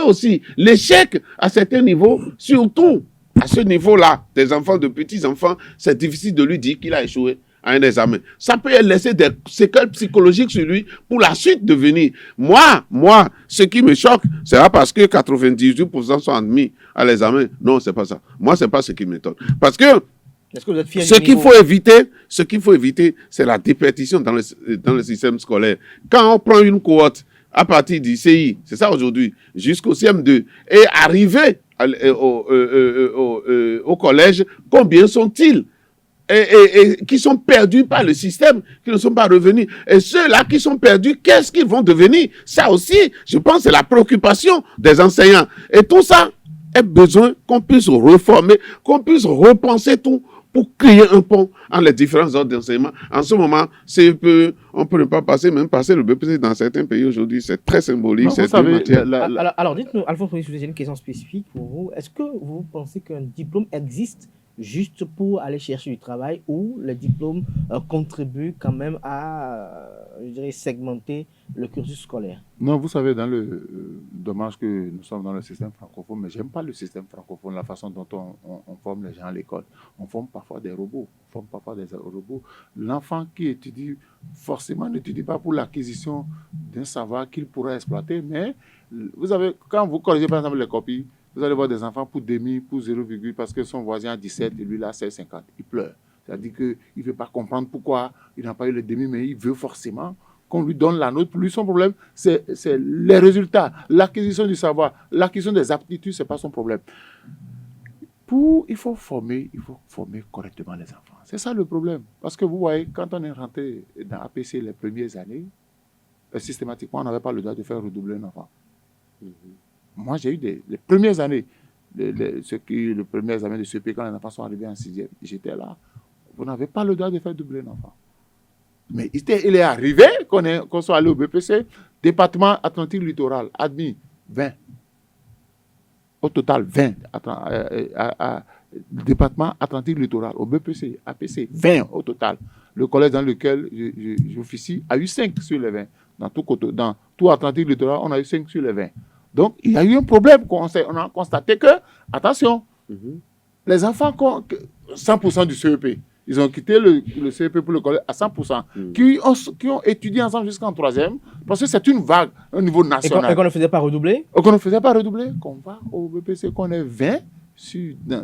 aussi, l'échec à certains niveaux, surtout à ce niveau-là, des enfants, de petits-enfants, c'est difficile de lui dire qu'il a échoué à un examen. Ça peut laisser des séquelles psychologiques sur lui pour la suite de venir. Moi, ce qui me choque, c'est pas parce que 98% sont admis à l'examen. Non, c'est pas ça. Moi, c'est pas ce qui m'étonne. Parce que est-ce que vous êtes fier ce qu'il faut éviter, c'est la dépétition dans le système scolaire. Quand on prend une cohorte à partir du CI, c'est ça aujourd'hui, jusqu'au CM2, et arriver au collège, combien sont-ils et qui sont perdus par le système, qui ne sont pas revenus. Et ceux-là qui sont perdus, qu'est-ce qu'ils vont devenir? Ça aussi, je pense, c'est la préoccupation des enseignants. Et tout ça est besoin qu'on puisse reformer, qu'on puisse repenser tout pour créer un pont entre les différents ordres d'enseignement. En ce moment, on peut ne pas passer le BPC dans certains pays aujourd'hui. C'est très symbolique. Non, vous savez, alors dites-nous, Alphonse, j'ai une question spécifique pour vous. Est-ce que vous pensez qu'un diplôme existe juste pour aller chercher du travail ou les diplômes contribuent quand même à, segmenter le cursus scolaire? Non, vous savez, dommage que nous sommes dans le système francophone, mais j'aime pas le système francophone, la façon dont on forme les gens à l'école. On forme parfois des robots. L'enfant qui étudie, forcément, n'étudie pas pour l'acquisition d'un savoir qu'il pourra exploiter, mais vous savez, quand vous corrigez par exemple les copies, vous allez voir des enfants pour demi, pour 0, parce que son voisin a 17 et lui là 16,50. Il pleure. C'est-à-dire qu'il ne veut pas comprendre pourquoi il n'a pas eu le demi, mais il veut forcément qu'on lui donne la note. Pour lui, son problème, c'est les résultats, l'acquisition du savoir, l'acquisition des aptitudes, ce n'est pas son problème. Il faut former correctement les enfants. C'est ça le problème. Parce que vous voyez, quand on est rentré dans APC les premières années, systématiquement, on n'avait pas le droit de faire redoubler un enfant. Moi, j'ai eu les premières années, les premières années de CP, quand les enfants sont arrivés en 6e, j'étais là. Vous n'avez pas le droit de faire doubler un enfant. Mais il est arrivé qu'on soit allé au BPC, département Atlantique Littoral, admis 20. Au total, 20. Département Atlantique Littoral, au BPC, APC, 20 au total. Le collège dans lequel j'officie a eu 5 sur les 20. Dans tout Atlantique Littoral, on a eu 5 sur les 20. Donc, il y a eu un problème. On a constaté que, attention, les enfants, 100% du CEP, ils ont quitté le CEP pour le collège à 100%, qui ont étudié ensemble jusqu'en 3e, parce que c'est une vague au niveau national. Et qu'on ne faisait pas redoubler? Qu'on ne faisait pas redoubler, qu'on va au BPC, qu'on est 20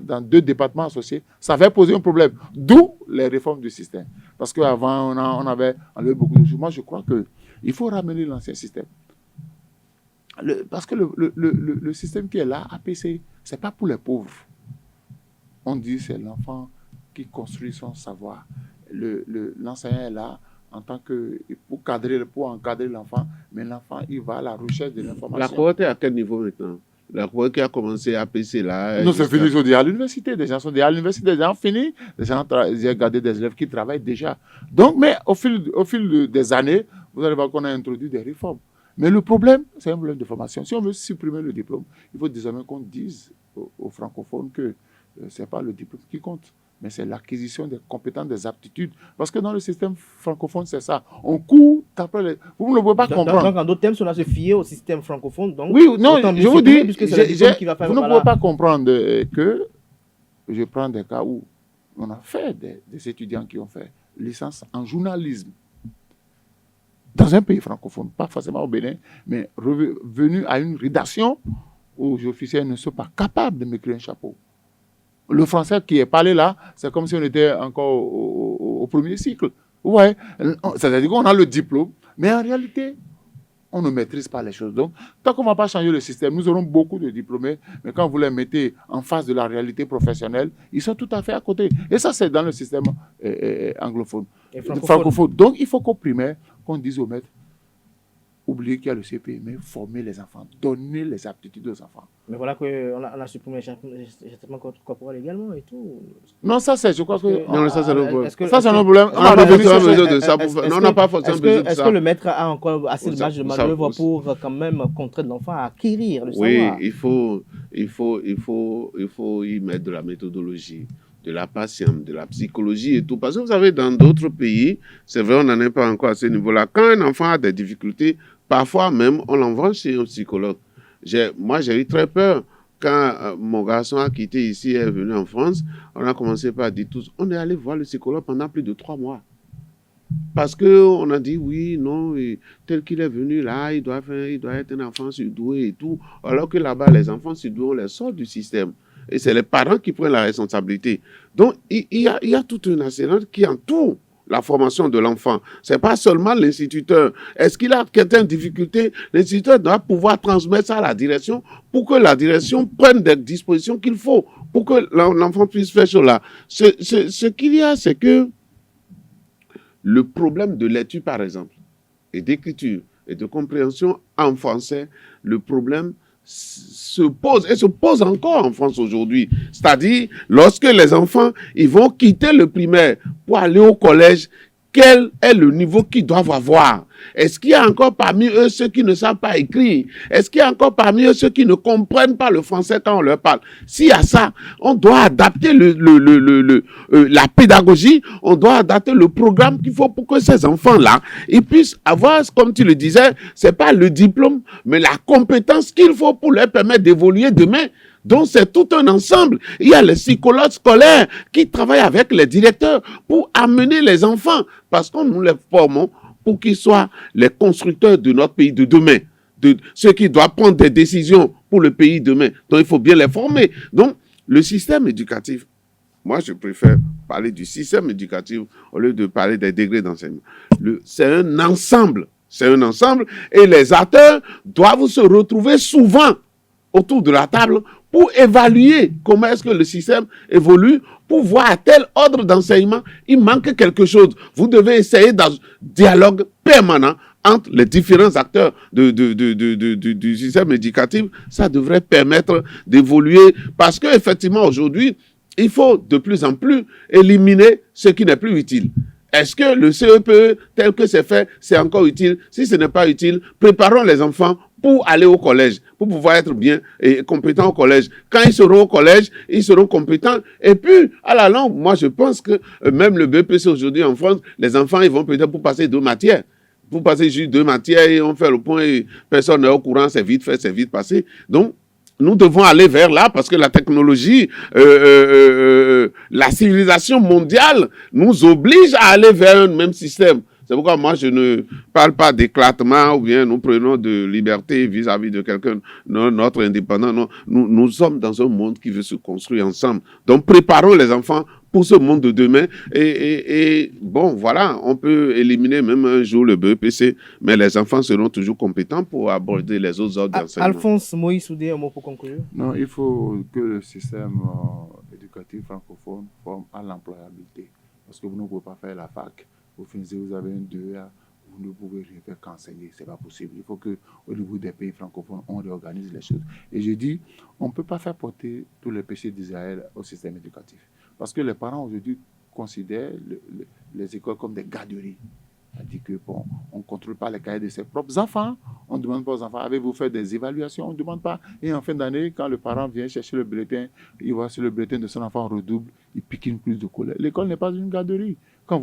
dans 2 départements associés, ça avait posé un problème. D'où les réformes du système. Parce qu'avant, on avait enlevé beaucoup de choses. Moi, je crois qu'il faut ramener l'ancien système. Parce que le système qui est là, APC, ce n'est pas pour les pauvres. On dit c'est l'enfant qui construit son savoir. L'enseignant est là en tant que pour encadrer l'enfant, mais l'enfant, il va à la recherche de l'information. La cohorte est à quel niveau maintenant? La cohorte qui a commencé à APC là. Non, c'est fini, ils sont déjà à l'université. Des gens sont déjà à l'université, des gens ont fini. Des gens ont gardé des élèves qui travaillent déjà. Donc, mais au fil des années, vous allez voir qu'on a introduit des réformes. Mais le problème, c'est un problème de formation. Si on veut supprimer le diplôme, il faut désormais qu'on dise aux francophones que ce n'est pas le diplôme qui compte, mais c'est l'acquisition des compétences, des aptitudes. Parce que dans le système francophone, c'est ça. On court après les... Vous ne pouvez pas comprendre. Donc, en d'autres termes, cela se fier au système francophone. Donc, oui, non, je vous dis, vous ne pouvez pas comprendre que je prends des cas où on a fait des étudiants qui ont fait licence en journalisme dans un pays francophone, pas forcément au Bénin, mais revenu à une rédaction où les officiers ne sont pas capables de m'écrire un chapeau. Le français qui est parlé là, c'est comme si on était encore au premier cycle. Vous voyez, c'est-à-dire qu'on a le diplôme, mais en réalité, on ne maîtrise pas les choses. Donc, tant qu'on ne va pas changer le système, nous aurons beaucoup de diplômés, mais quand vous les mettez en face de la réalité professionnelle, ils sont tout à fait à côté. Et ça, c'est dans le système anglophone. Et francophone. Donc, il faut qu'au primaire, qu'on dise aux maîtres, oubliez qu'il y a le CP, mais former les enfants, donner les aptitudes aux enfants. Mais voilà qu'on a supprimé le châtiment corporel également et tout. Non, ça c'est, je crois que... Non, ça c'est le problème. Ça c'est un problème. On n'a pas forcément besoin de ça. Non, on n'a pas forcément besoin de ça. Est-ce que le maître a encore assez de marge de manœuvre pour quand même contraindre l'enfant à acquérir le savoir? Oui, il faut y mettre de la méthodologie, de la patience, de la psychologie et tout. Parce que vous savez, dans d'autres pays, c'est vrai, on n'en est pas encore à ce niveau-là. Quand un enfant a des difficultés, parfois même, on l'envoie chez un psychologue. Moi, j'ai eu très peur quand mon garçon a quitté ici et est venu en France. On a commencé par dire tous, on est allé voir le psychologue pendant plus de 3 mois. Parce qu'on a dit, oui, non, tel qu'il est venu là, il doit être un enfant surdoué et tout. Alors que là-bas, les enfants surdoués, on les sort du système. Et c'est les parents qui prennent la responsabilité. Donc, il y a toute une assurance qui entoure la formation de l'enfant. Ce n'est pas seulement l'instituteur. Est-ce qu'il a certaines difficultés? L'instituteur doit pouvoir transmettre ça à la direction pour que la direction prenne des dispositions qu'il faut pour que l'enfant puisse faire cela. Ce qu'il y a, c'est que le problème de lecture, par exemple, et d'écriture et de compréhension en français, le problème se pose encore en France aujourd'hui. C'est-à-dire, lorsque les enfants ils vont quitter le primaire pour aller au collège, quel est le niveau qu'ils doivent avoir? Est-ce qu'il y a encore parmi eux ceux qui ne savent pas écrire? Est-ce qu'il y a encore parmi eux ceux qui ne comprennent pas le français quand on leur parle? S'il y a ça, on doit adapter la pédagogie, on doit adapter le programme qu'il faut pour que ces enfants-là, ils puissent avoir, comme tu le disais, c'est pas le diplôme, mais la compétence qu'il faut pour leur permettre d'évoluer demain. Donc, c'est tout un ensemble. Il y a les psychologues scolaires qui travaillent avec les directeurs pour amener les enfants, parce que nous les formons pour qu'ils soient les constructeurs de notre pays de demain, de ceux qui doivent prendre des décisions pour le pays demain. Donc, il faut bien les former. Donc, le système éducatif Moi, je préfère parler du système éducatif au lieu de parler des degrés d'enseignement. C'est un ensemble. C'est un ensemble et les acteurs doivent se retrouver souvent autour de la table pour évaluer comment est-ce que le système évolue, pour voir à tel ordre d'enseignement, il manque quelque chose. Vous devez essayer dans un dialogue permanent entre les différents acteurs du système éducatif. Ça devrait permettre d'évoluer parce qu'effectivement, aujourd'hui, il faut de plus en plus éliminer ce qui n'est plus utile. Est-ce que le CEPE, tel que c'est fait, c'est encore utile? Si ce n'est pas utile, préparons les enfants pour aller au collège, pour pouvoir être bien et compétents au collège. Quand ils seront au collège, ils seront compétents. Et puis, à la longue, moi, je pense que même le BPC aujourd'hui en France, les enfants, ils vont peut-être pour passer 2 matières. Pour passer juste 2 matières, et on fait le point et personne n'est au courant, c'est vite fait, c'est vite passé. Donc, nous devons aller vers là parce que la technologie, la civilisation mondiale nous oblige à aller vers un même système. C'est pourquoi moi, je ne parle pas d'éclatement ou bien nous prenons de liberté vis-à-vis de quelqu'un, notre indépendant. Non, nous sommes dans un monde qui veut se construire ensemble. Donc, préparons les enfants pour ce monde de demain. Et bon, voilà, on peut éliminer même un jour le BEPC, mais les enfants seront toujours compétents pour aborder les autres ordres d'enseignement. Alphonse Moïse Soudé, un mot pour conclure. Non, il faut que le système éducatif francophone forme à l'employabilité. Parce que vous ne pouvez pas faire la fac. Vous finissez, vous avez un 2A, vous ne pouvez rien faire qu'enseigner. Ce n'est pas possible. Il faut qu'au niveau des pays francophones, on réorganise les choses. Et je dis, on ne peut pas faire porter tous les péchés d'Israël au système éducatif. Parce que les parents aujourd'hui considèrent les écoles comme des garderies. C'est-à-dire que bon, on ne contrôle pas les cahiers de ses propres enfants. On ne demande pas aux enfants, avez-vous fait des évaluations? On ne demande pas. Et en fin d'année, quand le parent vient chercher le bulletin, il voit sur le bulletin de son enfant redouble, il pique une plus de colère. L'école n'est pas une garderie. Quand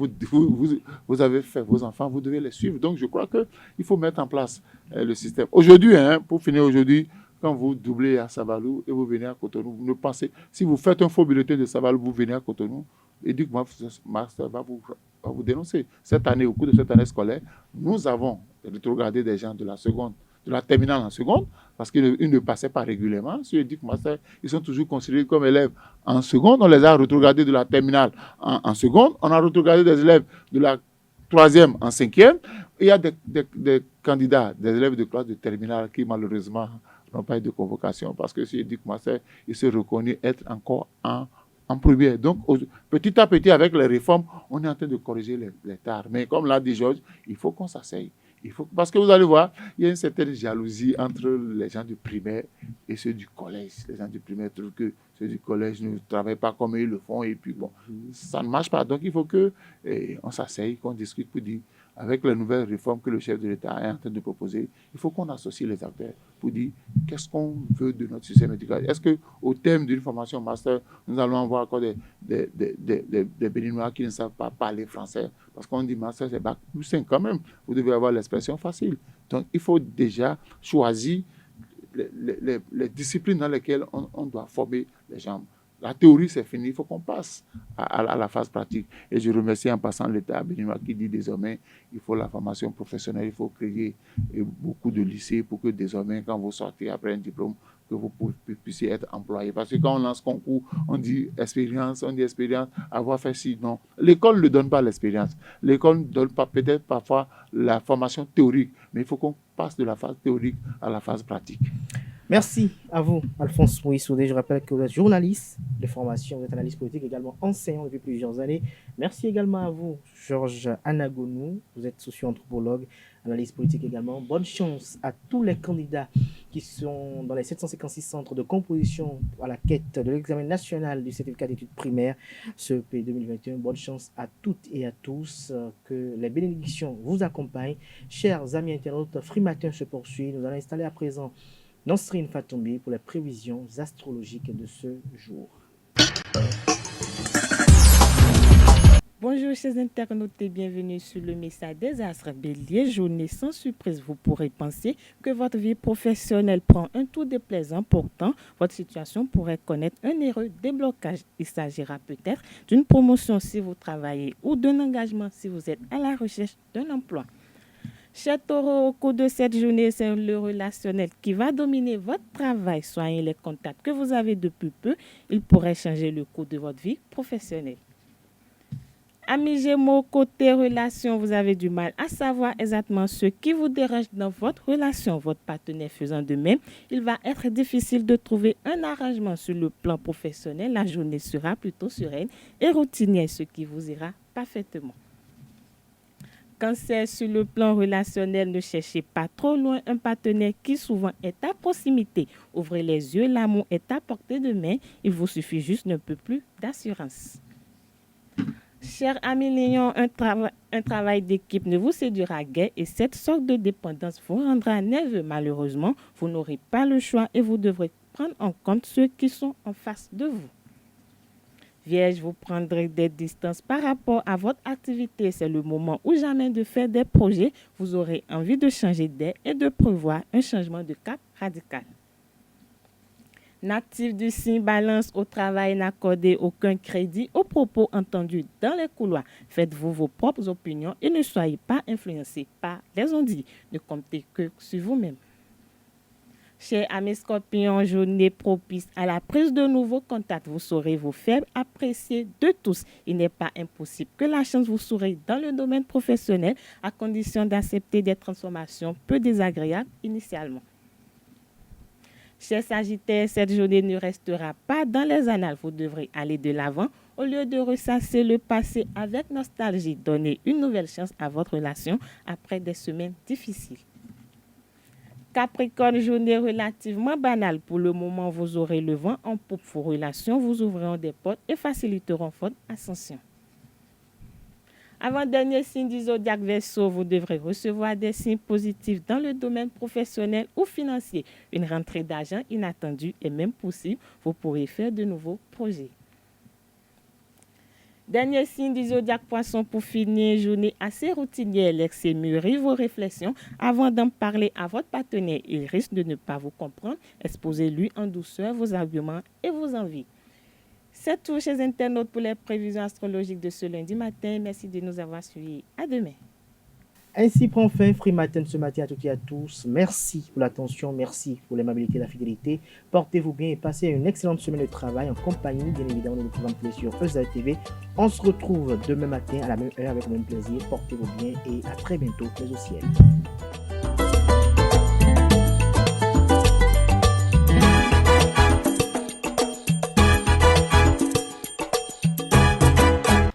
vous avez fait vos enfants, vous devez les suivre. Donc je crois qu'il faut mettre en place le système. Aujourd'hui, pour finir aujourd'hui, quand vous doublez à Savalou et vous venez à Cotonou, vous ne pensez, si vous faites un faux bulletin de Savalou, vous venez à Cotonou, Éduc-Master va vous dénoncer. Cette année, au cours de cette année scolaire, nous avons rétrogradé des gens de la seconde, de la terminale en seconde, parce qu'ils ne passaient pas régulièrement. Sur Éduc-Master, ils sont toujours considérés comme élèves en seconde. On les a rétrogradés de la terminale en seconde. On a rétrogradé des élèves de la troisième en cinquième. Il y a des candidats, des élèves de classe de terminale qui, malheureusement, n'ont pas eu de convocation parce que sur Éduc-Master, ils se reconnaissent être encore en première. Donc, petit à petit, avec les réformes, on est en train de corriger les tares. Mais comme l'a dit Georges, il faut qu'on s'asseye. Parce que vous allez voir, il y a une certaine jalousie entre les gens du primaire et ceux du collège. Les gens du primaire trouvent que ceux du collège ne travaillent pas comme ils le font. Et puis, bon, ça ne marche pas. Donc, il faut qu'on s'asseye, qu'on discute pour dire, avec les nouvelles réformes que le chef de l'État est en train de proposer, il faut qu'on associe les acteurs pour dire qu'est-ce qu'on veut de notre système éducatif. Est-ce qu'au terme d'une formation master, nous allons avoir encore des Béninois qui ne savent pas parler français? Parce qu'on dit master, c'est bac plus 5 quand même. Vous devez avoir l'expression facile. Donc, il faut déjà choisir les disciplines dans lesquelles on doit former les gens. La théorie, c'est fini, il faut qu'on passe à la phase pratique. Et je remercie en passant l'État béninois qui dit désormais il faut la formation professionnelle, il faut créer beaucoup de lycées pour que désormais, quand vous sortez après un diplôme, que vous puissiez être employé. Parce que quand on lance concours, on dit expérience, avoir fait ci, non. L'école ne donne pas l'expérience. L'école ne donne pas peut-être parfois la formation théorique, mais il faut qu'on passe de la phase théorique à la phase pratique. Merci à vous, Alphonse Moïse Soudé. Je rappelle que vous êtes journaliste de formation, vous êtes analyste politique, également enseignant depuis plusieurs années. Merci également à vous, Georges Anagonou. Vous êtes socio-anthropologue, analyste politique également. Bonne chance à tous les candidats qui sont dans les 756 centres de composition à la quête de l'examen national du certificat d'études primaires, CEP 2021. Bonne chance à toutes et à tous. Que les bénédictions vous accompagnent. Chers amis internautes, Free Matin se poursuit. Nous allons installer à présent Nosrine Fatoumbi pour les prévisions astrologiques de ce jour. Bonjour chers internautes et bienvenue sur le message des astres Bélier. Journée sans surprise, vous pourrez penser que votre vie professionnelle prend un tour déplaisant. Pourtant, votre situation pourrait connaître un heureux déblocage. Il s'agira peut-être d'une promotion si vous travaillez ou d'un engagement si vous êtes à la recherche d'un emploi. Chers taureaux, au cours de cette journée, c'est le relationnel qui va dominer votre travail. Soyez les contacts que vous avez depuis peu. Ils pourraient changer le cours de votre vie professionnelle. Amis Gémeaux, côté relation, vous avez du mal à savoir exactement ce qui vous dérange dans votre relation. Votre partenaire faisant de même, il va être difficile de trouver un arrangement sur le plan professionnel. La journée sera plutôt sereine et routinière, ce qui vous ira parfaitement. Cancer, sur le plan relationnel, ne cherchez pas trop loin un partenaire qui souvent est à proximité. Ouvrez les yeux, l'amour est à portée de main. Il vous suffit juste d'un peu plus d'assurance. Chers amis Lions, un travail d'équipe ne vous séduira guère et cette sorte de dépendance vous rendra nerveux. Malheureusement, vous n'aurez pas le choix et vous devrez prendre en compte ceux qui sont en face de vous. Vierge, vous prendrez des distances par rapport à votre activité. C'est le moment ou jamais de faire des projets. Vous aurez envie de changer d'air et de prévoir un changement de cap radical. Natif du signe Balance, au travail, n'accordez aucun crédit aux propos entendus dans les couloirs. Faites-vous vos propres opinions et ne soyez pas influencés par les on-dit. Ne comptez que sur vous-même. Chers amis Scorpions, journée propice à la prise de nouveaux contacts. Vous saurez vous faire apprécier de tous. Il n'est pas impossible que la chance vous sourie dans le domaine professionnel à condition d'accepter des transformations peu désagréables initialement. Chers Sagittaires, cette journée ne restera pas dans les annales. Vous devrez aller de l'avant au lieu de ressasser le passé avec nostalgie. Donnez une nouvelle chance à votre relation après des semaines difficiles. Capricorne, journée relativement banale. Pour le moment, vous aurez le vent en poupe. Vos relations vous ouvriront des portes et faciliteront votre ascension. Avant-dernier signe du zodiaque Verseau, vous devrez recevoir des signes positifs dans le domaine professionnel ou financier. Une rentrée d'argent inattendue est même possible. Vous pourrez faire de nouveaux projets. Dernier signe du zodiaque Poisson pour finir, journée assez routinière. Laissez mûrir vos réflexions avant d'en parler à votre partenaire. Il risque de ne pas vous comprendre. Exposez-lui en douceur vos arguments et vos envies. C'est tout, chers internautes, pour les prévisions astrologiques de ce lundi matin. Merci de nous avoir suivis. À demain. Ainsi prend fin Free Matin ce matin à toutes et à tous. Merci pour l'attention, merci pour l'aimabilité et la fidélité. Portez-vous bien et passez une excellente semaine de travail en compagnie, bien évidemment, de notre programme sur EZA TV. On se retrouve demain matin à la même heure avec le même plaisir. Portez-vous bien et à très bientôt, mais au ciel.